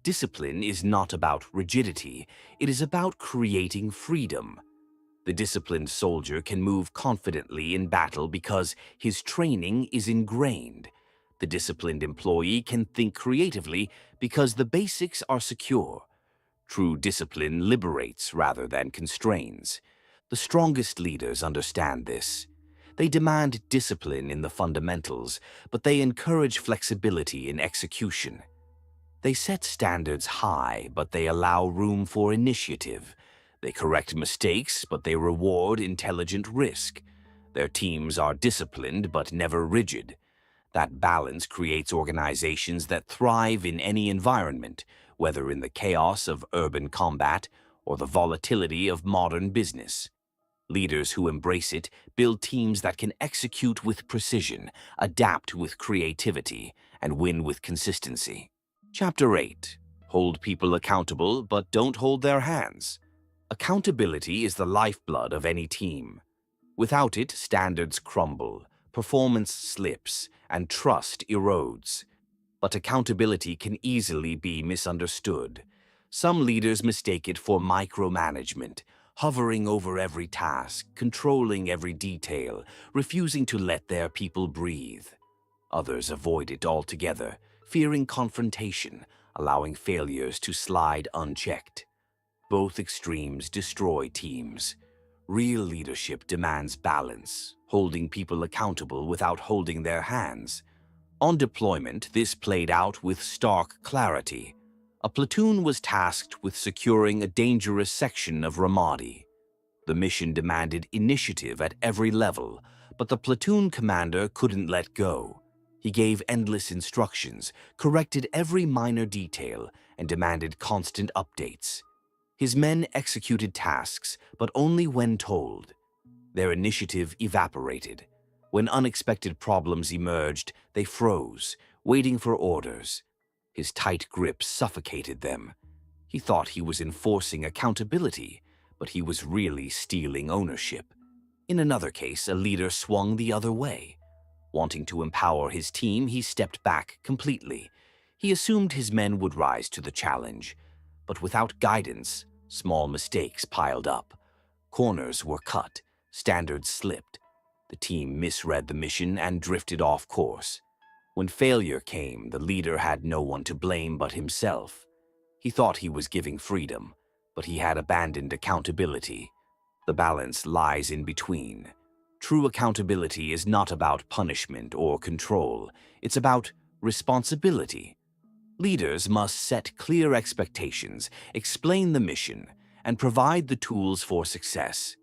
Speaker 1: Discipline is not about rigidity, it is about creating freedom. The disciplined soldier can move confidently in battle because his training is ingrained. The disciplined employee can think creatively because the basics are secure. True discipline liberates rather than constrains. The strongest leaders understand this. They demand discipline in the fundamentals, but they encourage flexibility in execution. They set standards high, but they allow room for initiative. They correct mistakes, but they reward intelligent risk. Their teams are disciplined, but never rigid. That balance creates organizations that thrive in any environment, whether in the chaos of urban combat or the volatility of modern business. Leaders who embrace it build teams that can execute with precision, adapt with creativity, and win with consistency. Chapter 8. Hold people accountable, but don't hold their hands. Accountability is the lifeblood of any team. Without it, standards crumble, performance slips, and trust erodes. But accountability can easily be misunderstood. Some leaders mistake it for micromanagement, hovering over every task, controlling every detail, refusing to let their people breathe. Others avoid it altogether, fearing confrontation, allowing failures to slide unchecked. Both extremes destroy teams. Real leadership demands balance, holding people accountable without holding their hands. On deployment, this played out with stark clarity. A platoon was tasked with securing a dangerous section of Ramadi. The mission demanded initiative at every level, but the platoon commander couldn't let go. He gave endless instructions, corrected every minor detail, and demanded constant updates. His men executed tasks, but only when told. Their initiative evaporated. When unexpected problems emerged, they froze, waiting for orders. His tight grip suffocated them. He thought he was enforcing accountability, but he was really stealing ownership. In another case, a leader swung the other way. Wanting to empower his team, he stepped back completely. He assumed his men would rise to the challenge, but without guidance, small mistakes piled up. Corners were cut, standards slipped. The team misread the mission and drifted off course. When failure came, the leader had no one to blame but himself. He thought he was giving freedom, but he had abandoned accountability. The balance lies in between. True accountability is not about punishment or control. It's about responsibility. Leaders must set clear expectations, explain the mission, and provide the tools for success.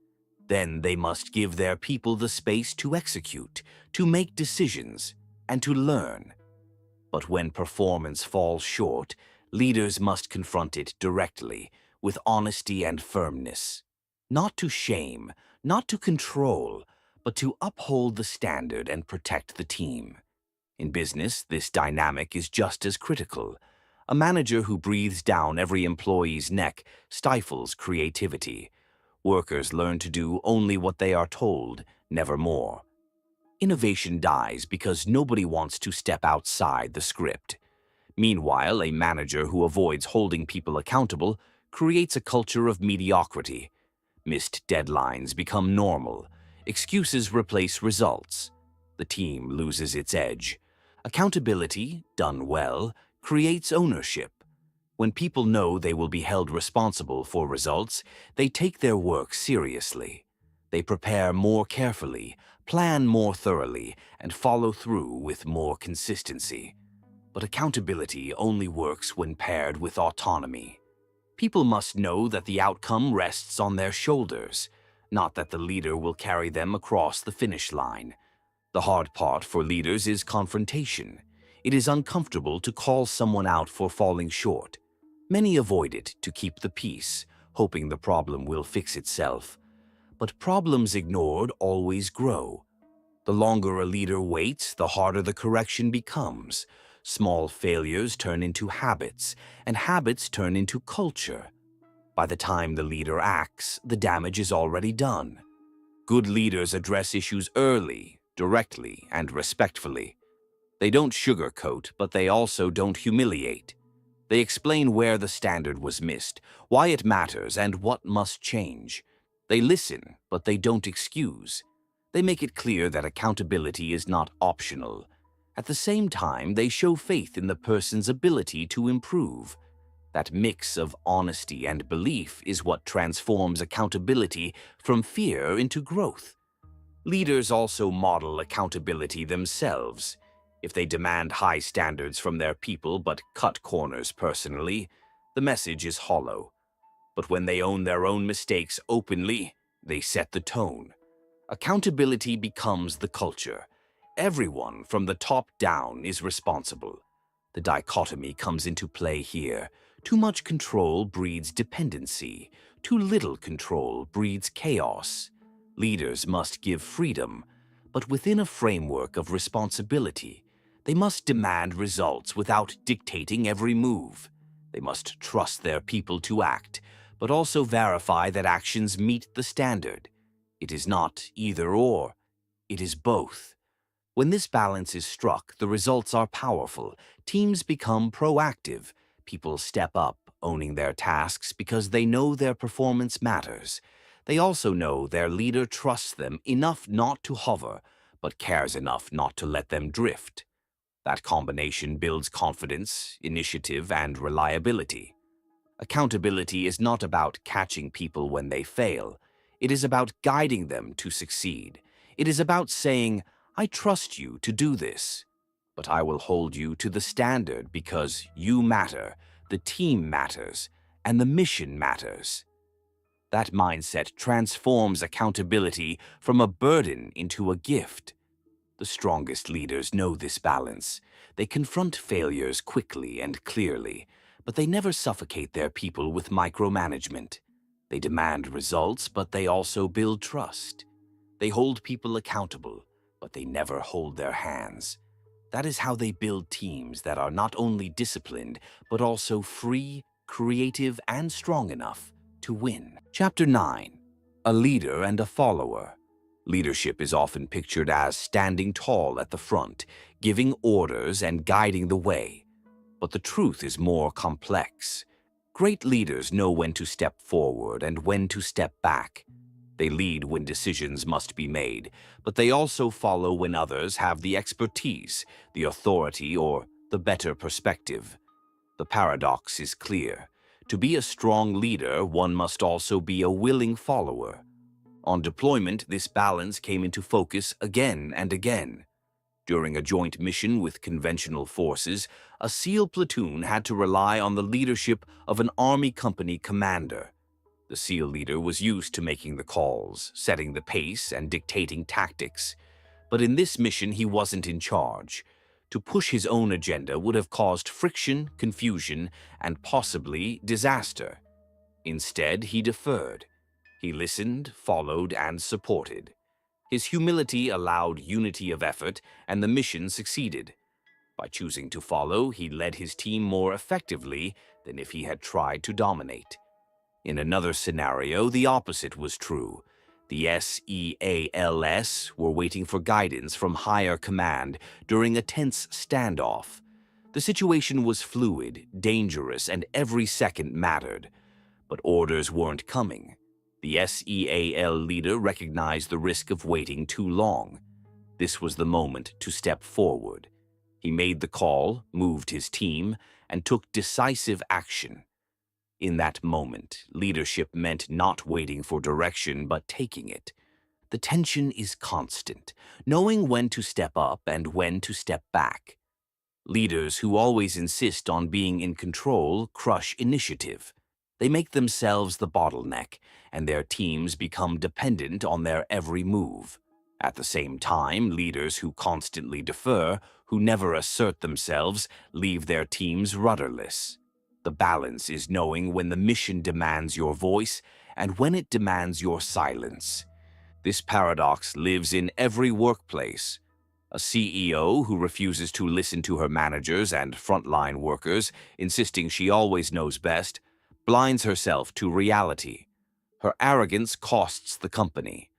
Speaker 1: Then they must give their people the space to execute, to make decisions, and to learn. But when performance falls short, leaders must confront it directly, with honesty and firmness. Not to shame, not to control, but to uphold the standard and protect the team. In business, this dynamic is just as critical. A manager who breathes down every employee's neck stifles creativity. Workers learn to do only what they are told, never more. Innovation dies because nobody wants to step outside the script. Meanwhile, a manager who avoids holding people accountable creates a culture of mediocrity. Missed deadlines become normal. Excuses replace results. The team loses its edge. Accountability, done well, creates ownership. When people know they will be held responsible for results, they take their work seriously. They prepare more carefully, plan more thoroughly, and follow through with more consistency. But accountability only works when paired with autonomy. People must know that the outcome rests on their shoulders, not that the leader will carry them across the finish line. The hard part for leaders is confrontation. It is uncomfortable to call someone out for falling short. Many avoid it to keep the peace, hoping the problem will fix itself. But problems ignored always grow. The longer a leader waits, the harder the correction becomes. Small failures turn into habits, and habits turn into culture. By the time the leader acts, the damage is already done. Good leaders address issues early, directly, and respectfully. They don't sugarcoat, but they also don't humiliate. They explain where the standard was missed, why it matters, and what must change. They listen, but they don't excuse. They make it clear that accountability is not optional. At the same time, they show faith in the person's ability to improve. That mix of honesty and belief is what transforms accountability from fear into growth. Leaders also model accountability themselves. If they demand high standards from their people but cut corners personally, the message is hollow. But when they own their own mistakes openly, they set the tone. Accountability becomes the culture. Everyone from the top down is responsible. The dichotomy comes into play here. Too much control breeds dependency. Too little control breeds chaos. Leaders must give freedom, but within a framework of responsibility. They must demand results without dictating every move. They must trust their people to act, but also verify that actions meet the standard. It is not either or, it is both. When this balance is struck, the results are powerful. Teams become proactive. People step up, owning their tasks because they know their performance matters. They also know their leader trusts them enough not to hover, but cares enough not to let them drift. That combination builds confidence, initiative, and reliability. Accountability is not about catching people when they fail. It is about guiding them to succeed. It is about saying, I trust you to do this, but I will hold you to the standard because you matter, the team matters, and the mission matters. That mindset transforms accountability from a burden into a gift. The strongest leaders know this balance. They confront failures quickly and clearly, but they never suffocate their people with micromanagement. They demand results, but they also build trust. They hold people accountable, but they never hold their hands. That is how they build teams that are not only disciplined, but also free, creative, and strong enough to win. Chapter 9. A Leader and a Follower. Leadership is often pictured as standing tall at the front, giving orders and guiding the way. But the truth is more complex. Great leaders know when to step forward and when to step back. They lead when decisions must be made, but they also follow when others have the expertise, the authority, or the better perspective. The paradox is clear. To be a strong leader, one must also be a willing follower. On deployment, this balance came into focus again and again. During a joint mission with conventional forces, a SEAL platoon had to rely on the leadership of an Army company commander. The SEAL leader was used to making the calls, setting the pace, and dictating tactics. But in this mission, he wasn't in charge. To push his own agenda would have caused friction, confusion, and possibly disaster. Instead, he deferred. He listened, followed, and supported. His humility allowed unity of effort, and the mission succeeded. By choosing to follow, he led his team more effectively than if he had tried to dominate. In another scenario, the opposite was true. The SEALs were waiting for guidance from higher command during a tense standoff. The situation was fluid, dangerous, and every second mattered. But orders weren't coming. The SEAL leader recognized the risk of waiting too long. This was the moment to step forward. He made the call, moved his team, and took decisive action. In that moment, leadership meant not waiting for direction, but taking it. The tension is constant, knowing when to step up and when to step back. Leaders who always insist on being in control crush initiative. They make themselves the bottleneck, and their teams become dependent on their every move. At the same time, leaders who constantly defer, who never assert themselves, leave their teams rudderless. The balance is knowing when the mission demands your voice and when it demands your silence. This paradox lives in every workplace. A CEO who refuses to listen to her managers and frontline workers, insisting she always knows best, blinds herself to reality. Her arrogance costs the company.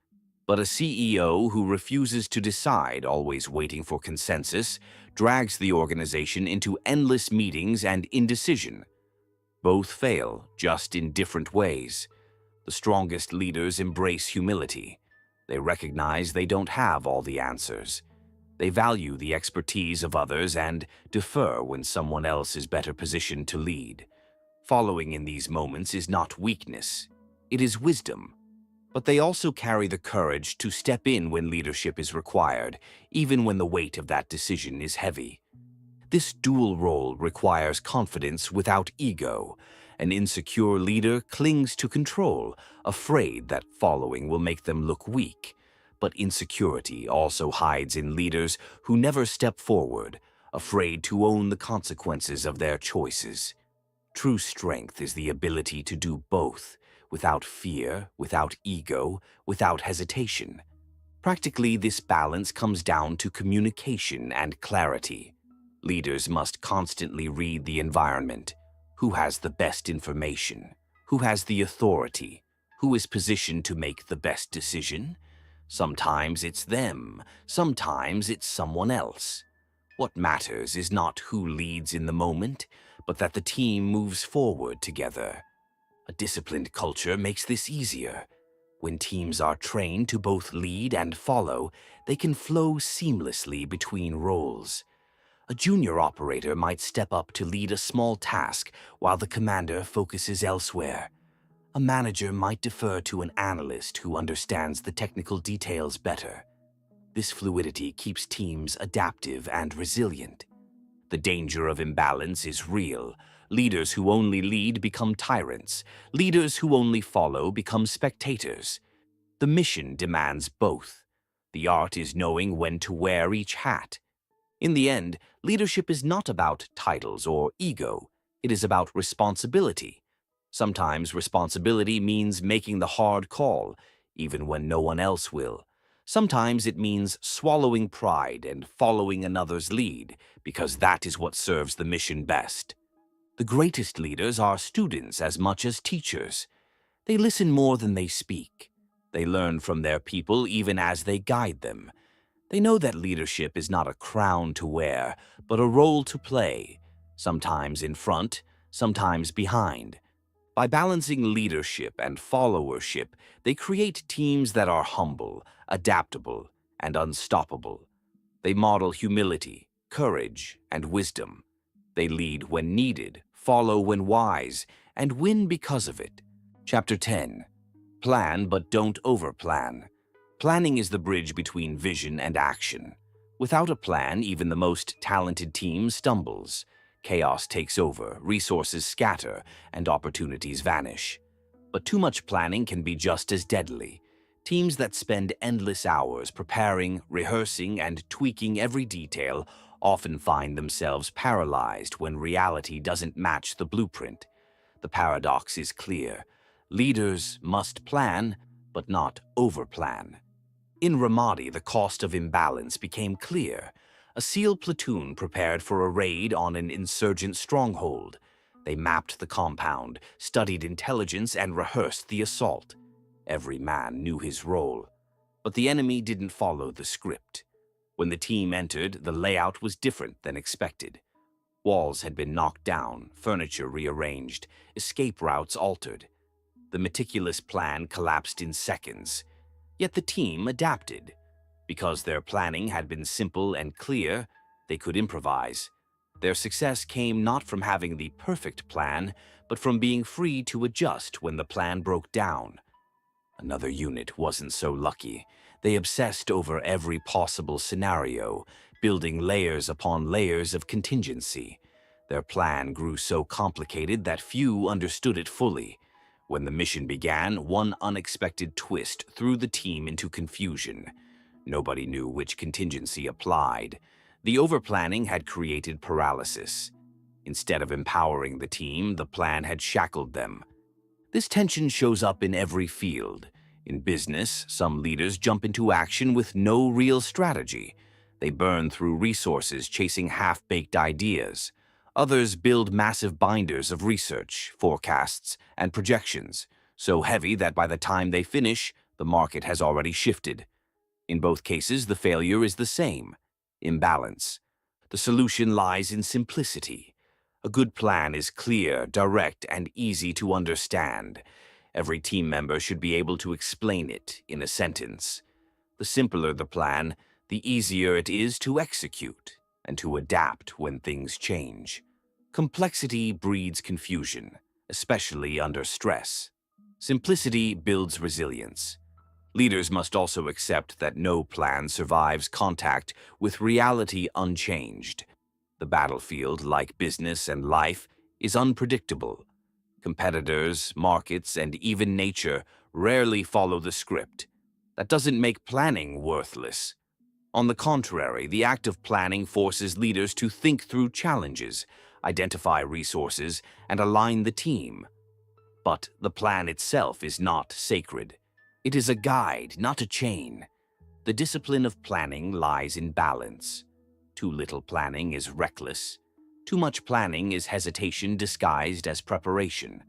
Speaker 1: But a CEO who refuses to decide, always waiting for consensus, drags the organization into endless meetings and indecision. Both fail, just in different ways. The strongest leaders embrace humility. They recognize they don't have all the answers. They value the expertise of others and defer when someone else is better positioned to lead. Following in these moments is not weakness, it is wisdom. But they also carry the courage to step in when leadership is required, even when the weight of that decision is heavy. This dual role requires confidence without ego. An insecure leader clings to control, afraid that following will make them look weak. But insecurity also hides in leaders who never step forward, afraid to own the consequences of their choices. True strength is the ability to do both, without fear, without ego, without hesitation. Practically, this balance comes down to communication and clarity. Leaders must constantly read the environment. Who has the best information? Who has the authority? Who is positioned to make the best decision? Sometimes it's them, sometimes it's someone else. What matters is not who leads in the moment, but that the team moves forward together. A disciplined culture makes this easier. When teams are trained to both lead and follow, they can flow seamlessly between roles. A junior operator might step up to lead a small task while the commander focuses elsewhere. A manager might defer to an analyst who understands the technical details better. This fluidity keeps teams adaptive and resilient. The danger of imbalance is real. Leaders who only lead become tyrants. Leaders who only follow become spectators. The mission demands both. The art is knowing when to wear each hat. In the end, leadership is not about titles or ego. It is about responsibility. Sometimes responsibility means making the hard call, even when no one else will. Sometimes it means swallowing pride and following another's lead, because that is what serves the mission best. The greatest leaders are students as much as teachers. They listen more than they speak. They learn from their people even as they guide them. They know that leadership is not a crown to wear, but a role to play. sometimes in front, sometimes behind. By balancing leadership and followership, they create teams that are humble, adaptable, and unstoppable. They model humility, courage, and wisdom. They lead when needed, follow when wise, and win because of it. Chapter 10. Plan but don't overplan. Planning is the bridge between vision and action. Without a plan, even the most talented team stumbles. Chaos takes over, resources scatter, and opportunities vanish. But too much planning can be just as deadly. Teams that spend endless hours preparing, rehearsing, and tweaking every detail often find themselves paralyzed when reality doesn't match the blueprint. The paradox is clear. Leaders must plan, but not overplan. In Ramadi, the cost of imbalance became clear. A SEAL platoon prepared for a raid on an insurgent stronghold. They mapped the compound, studied intelligence, and rehearsed the assault. Every man knew his role. But the enemy didn't follow the script. When the team entered, the layout was different than expected. Walls had been knocked down, furniture rearranged, escape routes altered. The meticulous plan collapsed in seconds. Yet the team adapted. Because their planning had been simple and clear, they could improvise. Their success came not from having the perfect plan, but from being free to adjust when the plan broke down. Another unit wasn't so lucky. They obsessed over every possible scenario, building layers upon layers of contingency. Their plan grew so complicated that few understood it fully. When the mission began, one unexpected twist threw the team into confusion. Nobody knew which contingency applied. The overplanning had created paralysis. Instead of empowering the team, the plan had shackled them. This tension shows up in every field. In business, some leaders jump into action with no real strategy. They burn through resources chasing half-baked ideas. Others build massive binders of research, forecasts, and projections, so heavy that by the time they finish, the market has already shifted. In both cases, the failure is the same: imbalance. The solution lies in simplicity. A good plan is clear, direct, and easy to understand. Every team member should be able to explain it in a sentence. The simpler the plan, the easier it is to execute and to adapt when things change. Complexity breeds confusion, especially under stress. Simplicity builds resilience. Leaders must also accept that no plan survives contact with reality unchanged. The battlefield, like business and life, is unpredictable. Competitors, markets, and even nature rarely follow the script. That doesn't make planning worthless. On the contrary, the act of planning forces leaders to think through challenges, identify resources, and align the team. But the plan itself is not sacred. It is a guide, not a chain. The discipline of planning lies in balance. Too little planning is reckless. Too much planning is hesitation disguised as preparation.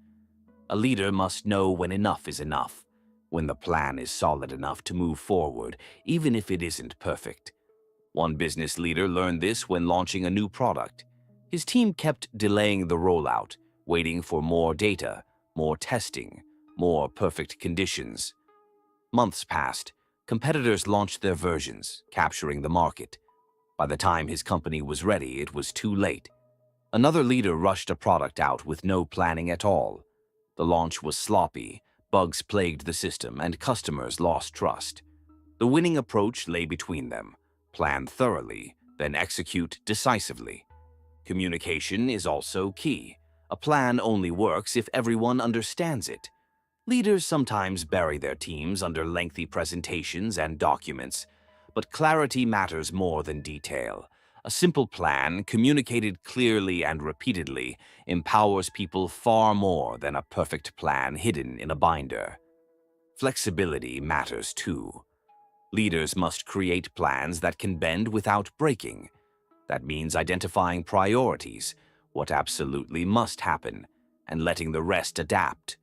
Speaker 1: A leader must know when enough is enough, when the plan is solid enough to move forward, even if it isn't perfect. One business leader learned this when launching a new product. His team kept delaying the rollout, waiting for more data, more testing, more perfect conditions. Months passed. Competitors launched their versions, capturing the market. By the time his company was ready, it was too late. Another leader rushed a product out with no planning at all. The launch was sloppy, bugs plagued the system, and customers lost trust. The winning approach lay between them: plan thoroughly, then execute decisively. Communication is also key. A plan only works if everyone understands it. Leaders sometimes bury their teams under lengthy presentations and documents, but clarity matters more than detail. A simple plan, communicated clearly and repeatedly, empowers people far more than a perfect plan hidden in a binder. Flexibility matters too. Leaders must create plans that can bend without breaking. That means identifying priorities, what absolutely must happen, and letting the rest adapt.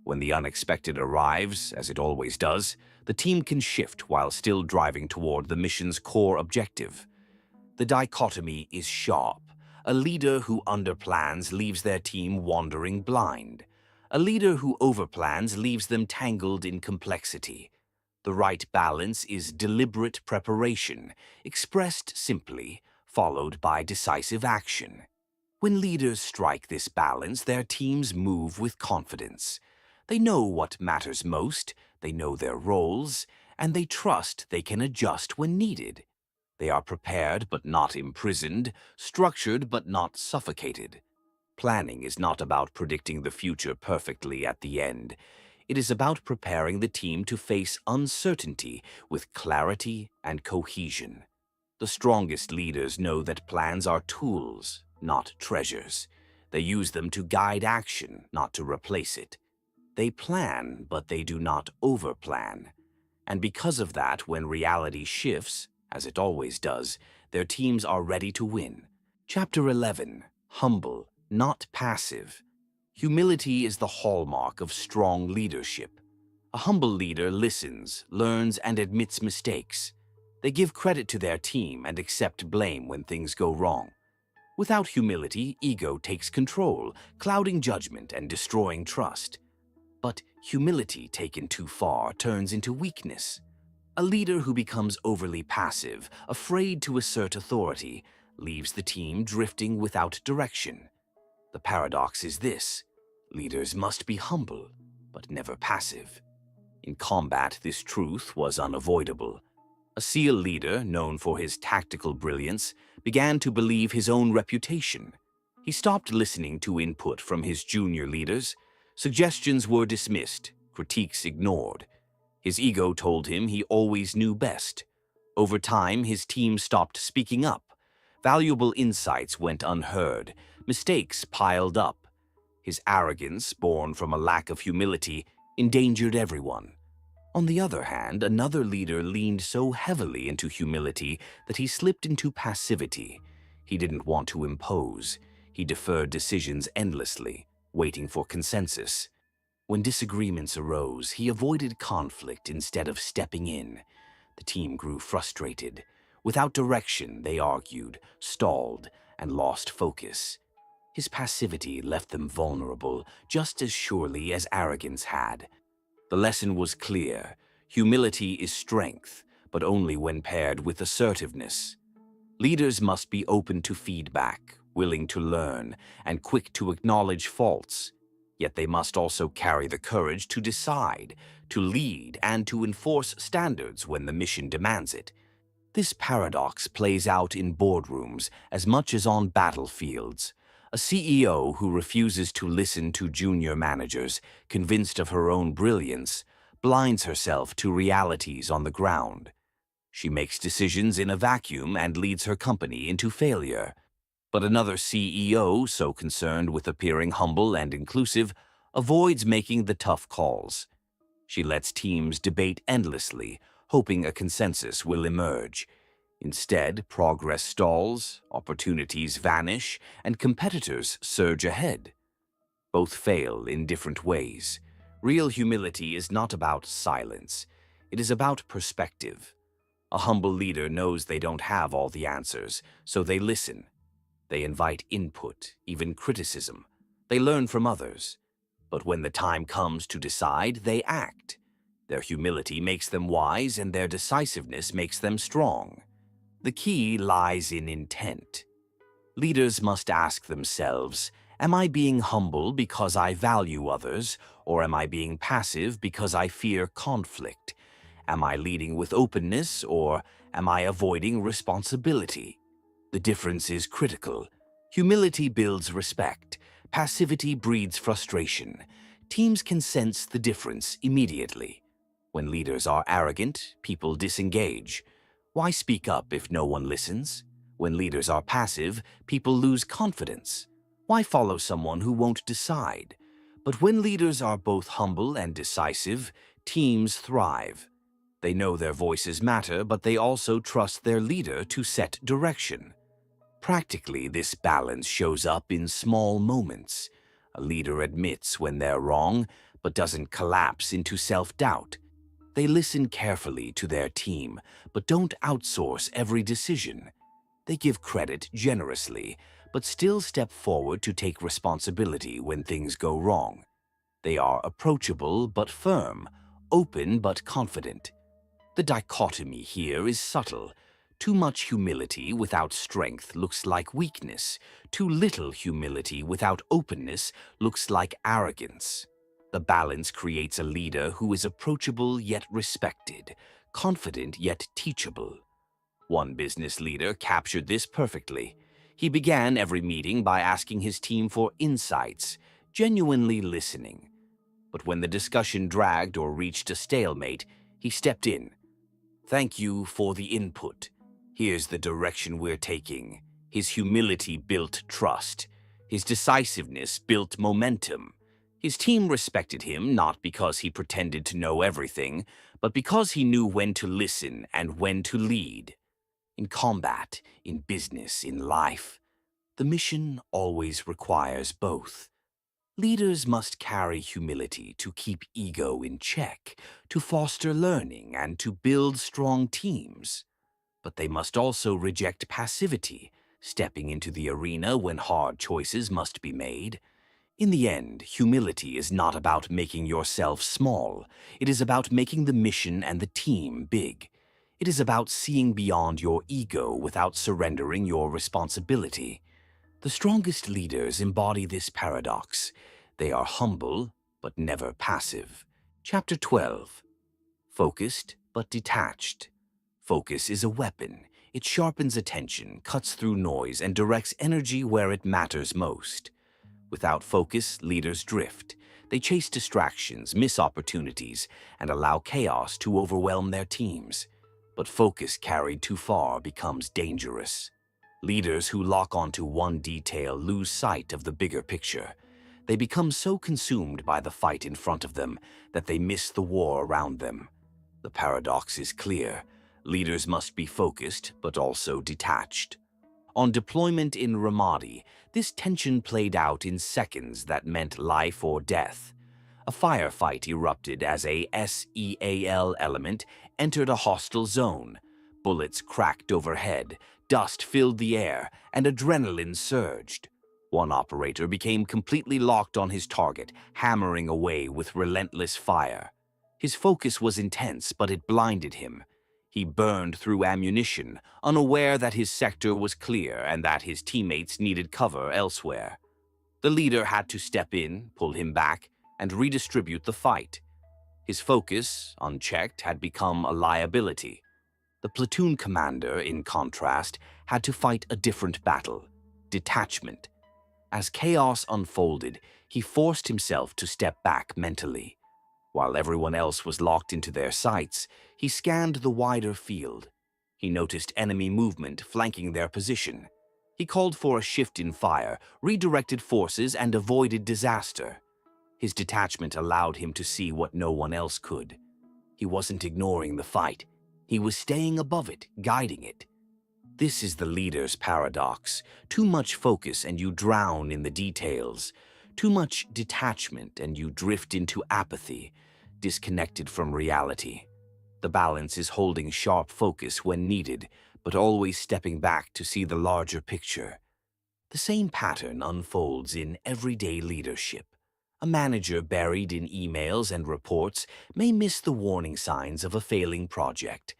Speaker 1: When the unexpected arrives, as it always does, the team can shift while still driving toward the mission's core objective. The dichotomy is sharp. A leader who underplans leaves their team wandering blind. A leader who overplans leaves them tangled in complexity. The right balance is deliberate preparation, expressed simply, followed by decisive action. When leaders strike this balance, their teams move with confidence. They know what matters most, they know their roles, and they trust they can adjust when needed. They are prepared but not imprisoned, structured but not suffocated. Planning is not about predicting the future perfectly at the end. It is about preparing the team to face uncertainty with clarity and cohesion. The strongest leaders know that plans are tools, not treasures. They use them to guide action, not to replace it. They plan, but they do not overplan. And because of that, when reality shifts, as it always does, their teams are ready to win. Chapter 11. Humble, not passive. Humility is the hallmark of strong leadership. A humble leader listens, learns, and admits mistakes. They give credit to their team and accept blame when things go wrong. Without humility, ego takes control, clouding judgment and destroying trust. But humility taken too far turns into weakness. A leader who becomes overly passive, afraid to assert authority, leaves the team drifting without direction. The paradox is this: leaders must be humble, but never passive. In combat, this truth was unavoidable. A SEAL leader, known for his tactical brilliance, began to believe his own reputation. He stopped listening to input from his junior leaders. Suggestions were dismissed, critiques ignored. His ego told him he always knew best. Over time, his team stopped speaking up. Valuable insights went unheard. Mistakes piled up. His arrogance, born from a lack of humility, endangered everyone. On the other hand, another leader leaned so heavily into humility that he slipped into passivity. He didn't want to impose. He deferred decisions endlessly, waiting for consensus. When disagreements arose, he avoided conflict instead of stepping in. The team grew frustrated. Without direction, they argued, stalled, and lost focus. His passivity left them vulnerable, just as surely as arrogance had. The lesson was clear: humility is strength, but only when paired with assertiveness. Leaders must be open to feedback, willing to learn, and quick to acknowledge faults. Yet they must also carry the courage to decide, to lead, and to enforce standards when the mission demands it. This paradox plays out in boardrooms as much as on battlefields. A CEO who refuses to listen to junior managers, convinced of her own brilliance, blinds herself to realities on the ground. She makes decisions in a vacuum and leads her company into failure. But another CEO, so concerned with appearing humble and inclusive, avoids making the tough calls. She lets teams debate endlessly, hoping a consensus will emerge. Instead, progress stalls, opportunities vanish, and competitors surge ahead. Both fail in different ways. Real humility is not about silence. It is about perspective. A humble leader knows they don't have all the answers, so they listen. They invite input, even criticism. They learn from others. But when the time comes to decide, they act. Their humility makes them wise, and their decisiveness makes them strong. The key lies in intent. Leaders must ask themselves, am I being humble because I value others, or am I being passive because I fear conflict? Am I leading with openness, or am I avoiding responsibility? The difference is critical. Humility builds respect. Passivity breeds frustration. Teams can sense the difference immediately. When leaders are arrogant, people disengage. Why speak up if no one listens? When leaders are passive, people lose confidence. Why follow someone who won't decide? But when leaders are both humble and decisive, teams thrive. They know their voices matter, but they also trust their leader to set direction. Practically, this balance shows up in small moments. A leader admits when they're wrong, but doesn't collapse into self-doubt. They listen carefully to their team, but don't outsource every decision. They give credit generously, but still step forward to take responsibility when things go wrong. They are approachable but firm, open but confident. The dichotomy here is subtle. Too much humility without strength looks like weakness. Too little humility without openness looks like arrogance. The balance creates a leader who is approachable yet respected, confident yet teachable. One business leader captured this perfectly. He began every meeting by asking his team for insights, genuinely listening. But when the discussion dragged or reached a stalemate, he stepped in. "Thank you for the input. Here's the direction we're taking." His humility built trust. His decisiveness built momentum. His team respected him not because he pretended to know everything, but because he knew when to listen and when to lead. In combat, in business, in life, the mission always requires both. Leaders must carry humility to keep ego in check, to foster learning, and to build strong teams. But they must also reject passivity, stepping into the arena when hard choices must be made. In the end, humility is not about making yourself small. It is about making the mission and the team big. It is about seeing beyond your ego without surrendering your responsibility. The strongest leaders embody this paradox. They are humble, but never passive. Chapter 12. Focused, but detached. Focus is a weapon. It sharpens attention, cuts through noise, and directs energy where it matters most. Without focus, leaders drift. They chase distractions, miss opportunities, and allow chaos to overwhelm their teams. But focus carried too far becomes dangerous. Leaders who lock onto one detail lose sight of the bigger picture. They become so consumed by the fight in front of them that they miss the war around them. The paradox is clear. Leaders must be focused, but also detached. On deployment in Ramadi, this tension played out in seconds that meant life or death. A firefight erupted as a SEAL element entered a hostile zone. Bullets cracked overhead, dust filled the air, and adrenaline surged. One operator became completely locked on his target, hammering away with relentless fire. His focus was intense, but it blinded him. He burned through ammunition, unaware that his sector was clear and that his teammates needed cover elsewhere. The leader had to step in, pull him back, and redistribute the fight. His focus, unchecked, had become a liability. The platoon commander, in contrast, had to fight a different battle: detachment. As chaos unfolded, he forced himself to step back mentally. While everyone else was locked into their sights, he scanned the wider field. He noticed enemy movement flanking their position. He called for a shift in fire, redirected forces, and avoided disaster. His detachment allowed him to see what no one else could. He wasn't ignoring the fight. He was staying above it, guiding it. This is the leader's paradox. Too much focus and you drown in the details. Too much detachment and you drift into apathy, disconnected from reality. The balance is holding sharp focus when needed, but always stepping back to see the larger picture. The same pattern unfolds in everyday leadership. A manager buried in emails and reports may miss the warning signs of a failing project.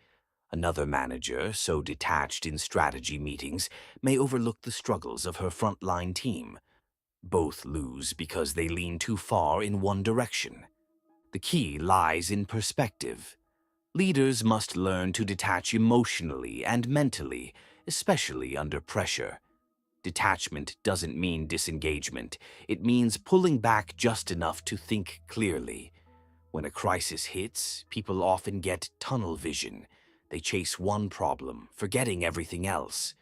Speaker 1: Another manager, so detached in strategy meetings, may overlook the struggles of her frontline team. Both lose because they lean too far in one direction. The key lies in perspective. Leaders must learn to detach emotionally and mentally, especially under pressure. Detachment doesn't mean disengagement. It means pulling back just enough to think clearly. When a crisis hits, people often get tunnel vision. They chase one problem, forgetting everything else.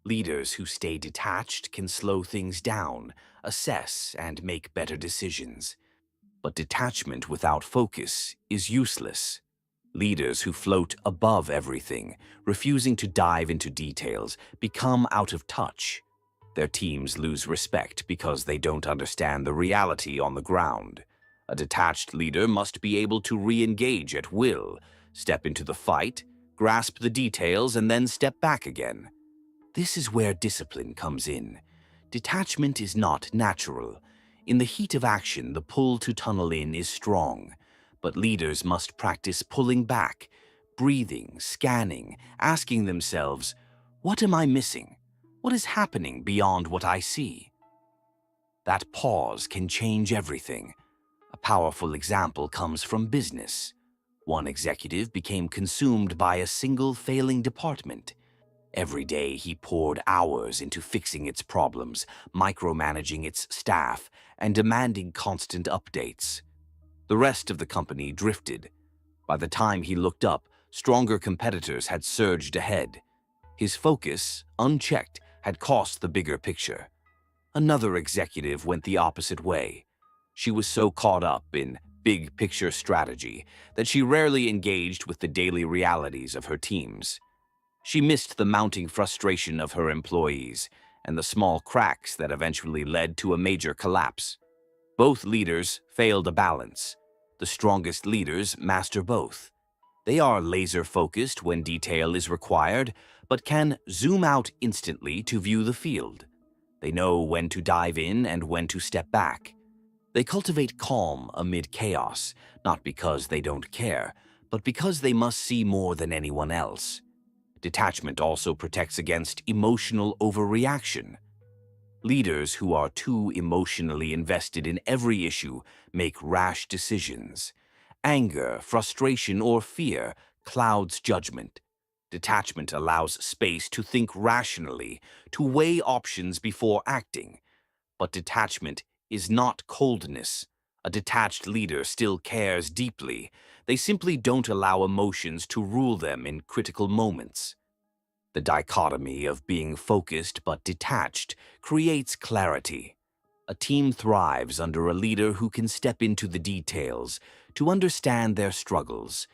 Speaker 1: Leaders who stay detached can slow things down, assess, and make better decisions. But detachment without focus is useless. Leaders who float above everything, refusing to dive into details, become out of touch. Their teams lose respect because they don't understand the reality on the ground. A detached leader must be able to re-engage at will, step into the fight, grasp the details, and then step back again. This is where discipline comes in. Detachment is not natural. In the heat of action, the pull to tunnel in is strong, but leaders must practice pulling back, breathing, scanning, asking themselves, what am I missing? What is happening beyond what I see? That pause can change everything. A powerful example comes from business. One executive became consumed by a single failing department. Every day he poured hours into fixing its problems, micromanaging its staff, and demanding constant updates. The rest of the company drifted. By the time he looked up, stronger competitors had surged ahead. His focus, unchecked, had cost the bigger picture. Another executive went the opposite way. She was so caught up in big picture strategy that she rarely engaged with the daily realities of her teams. She missed the mounting frustration of her employees and the small cracks that eventually led to a major collapse. Both leaders failed a balance. The strongest leaders master both. They are laser-focused when detail is required, but can zoom out instantly to view the field. They know when to dive in and when to step back. They cultivate calm amid chaos, not because they don't care, but because they must see more than anyone else. Detachment also protects against emotional overreaction. Leaders who are too emotionally invested in every issue make rash decisions. Anger, frustration, or fear clouds judgment. Detachment allows space to think rationally, to weigh options before acting. But detachment is not coldness. A detached leader still cares deeply. They simply don't allow emotions to rule them in critical moments. The dichotomy of being focused but detached creates clarity. A team thrives under a leader who can step into the details, to understand their struggles,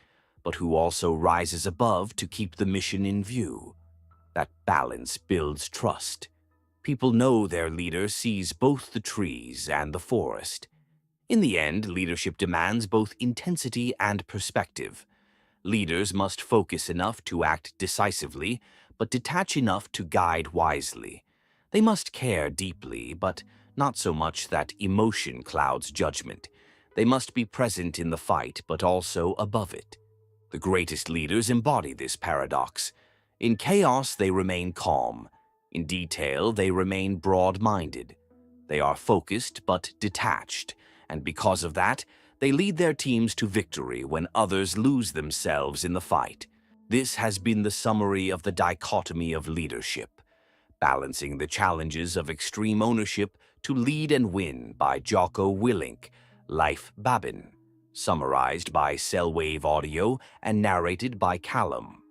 Speaker 1: but who also rises above to keep the mission in view. That balance builds trust. People know their leader sees both the trees and the forest. In the end, leadership demands both intensity and perspective. Leaders must focus enough to act decisively, but detach enough to guide wisely. They must care deeply, but not so much that emotion clouds judgment. They must be present in the fight, but also above it. The greatest leaders embody this paradox. In chaos, they remain calm. In detail, they remain broad-minded. They are focused but detached, and because of that, they lead their teams to victory when others lose themselves in the fight. This has been the summary of the dichotomy of leadership, balancing the challenges of extreme ownership to lead and win by Jocko Willink, Babin, summarized by Cellwave Audio and narrated by Callum.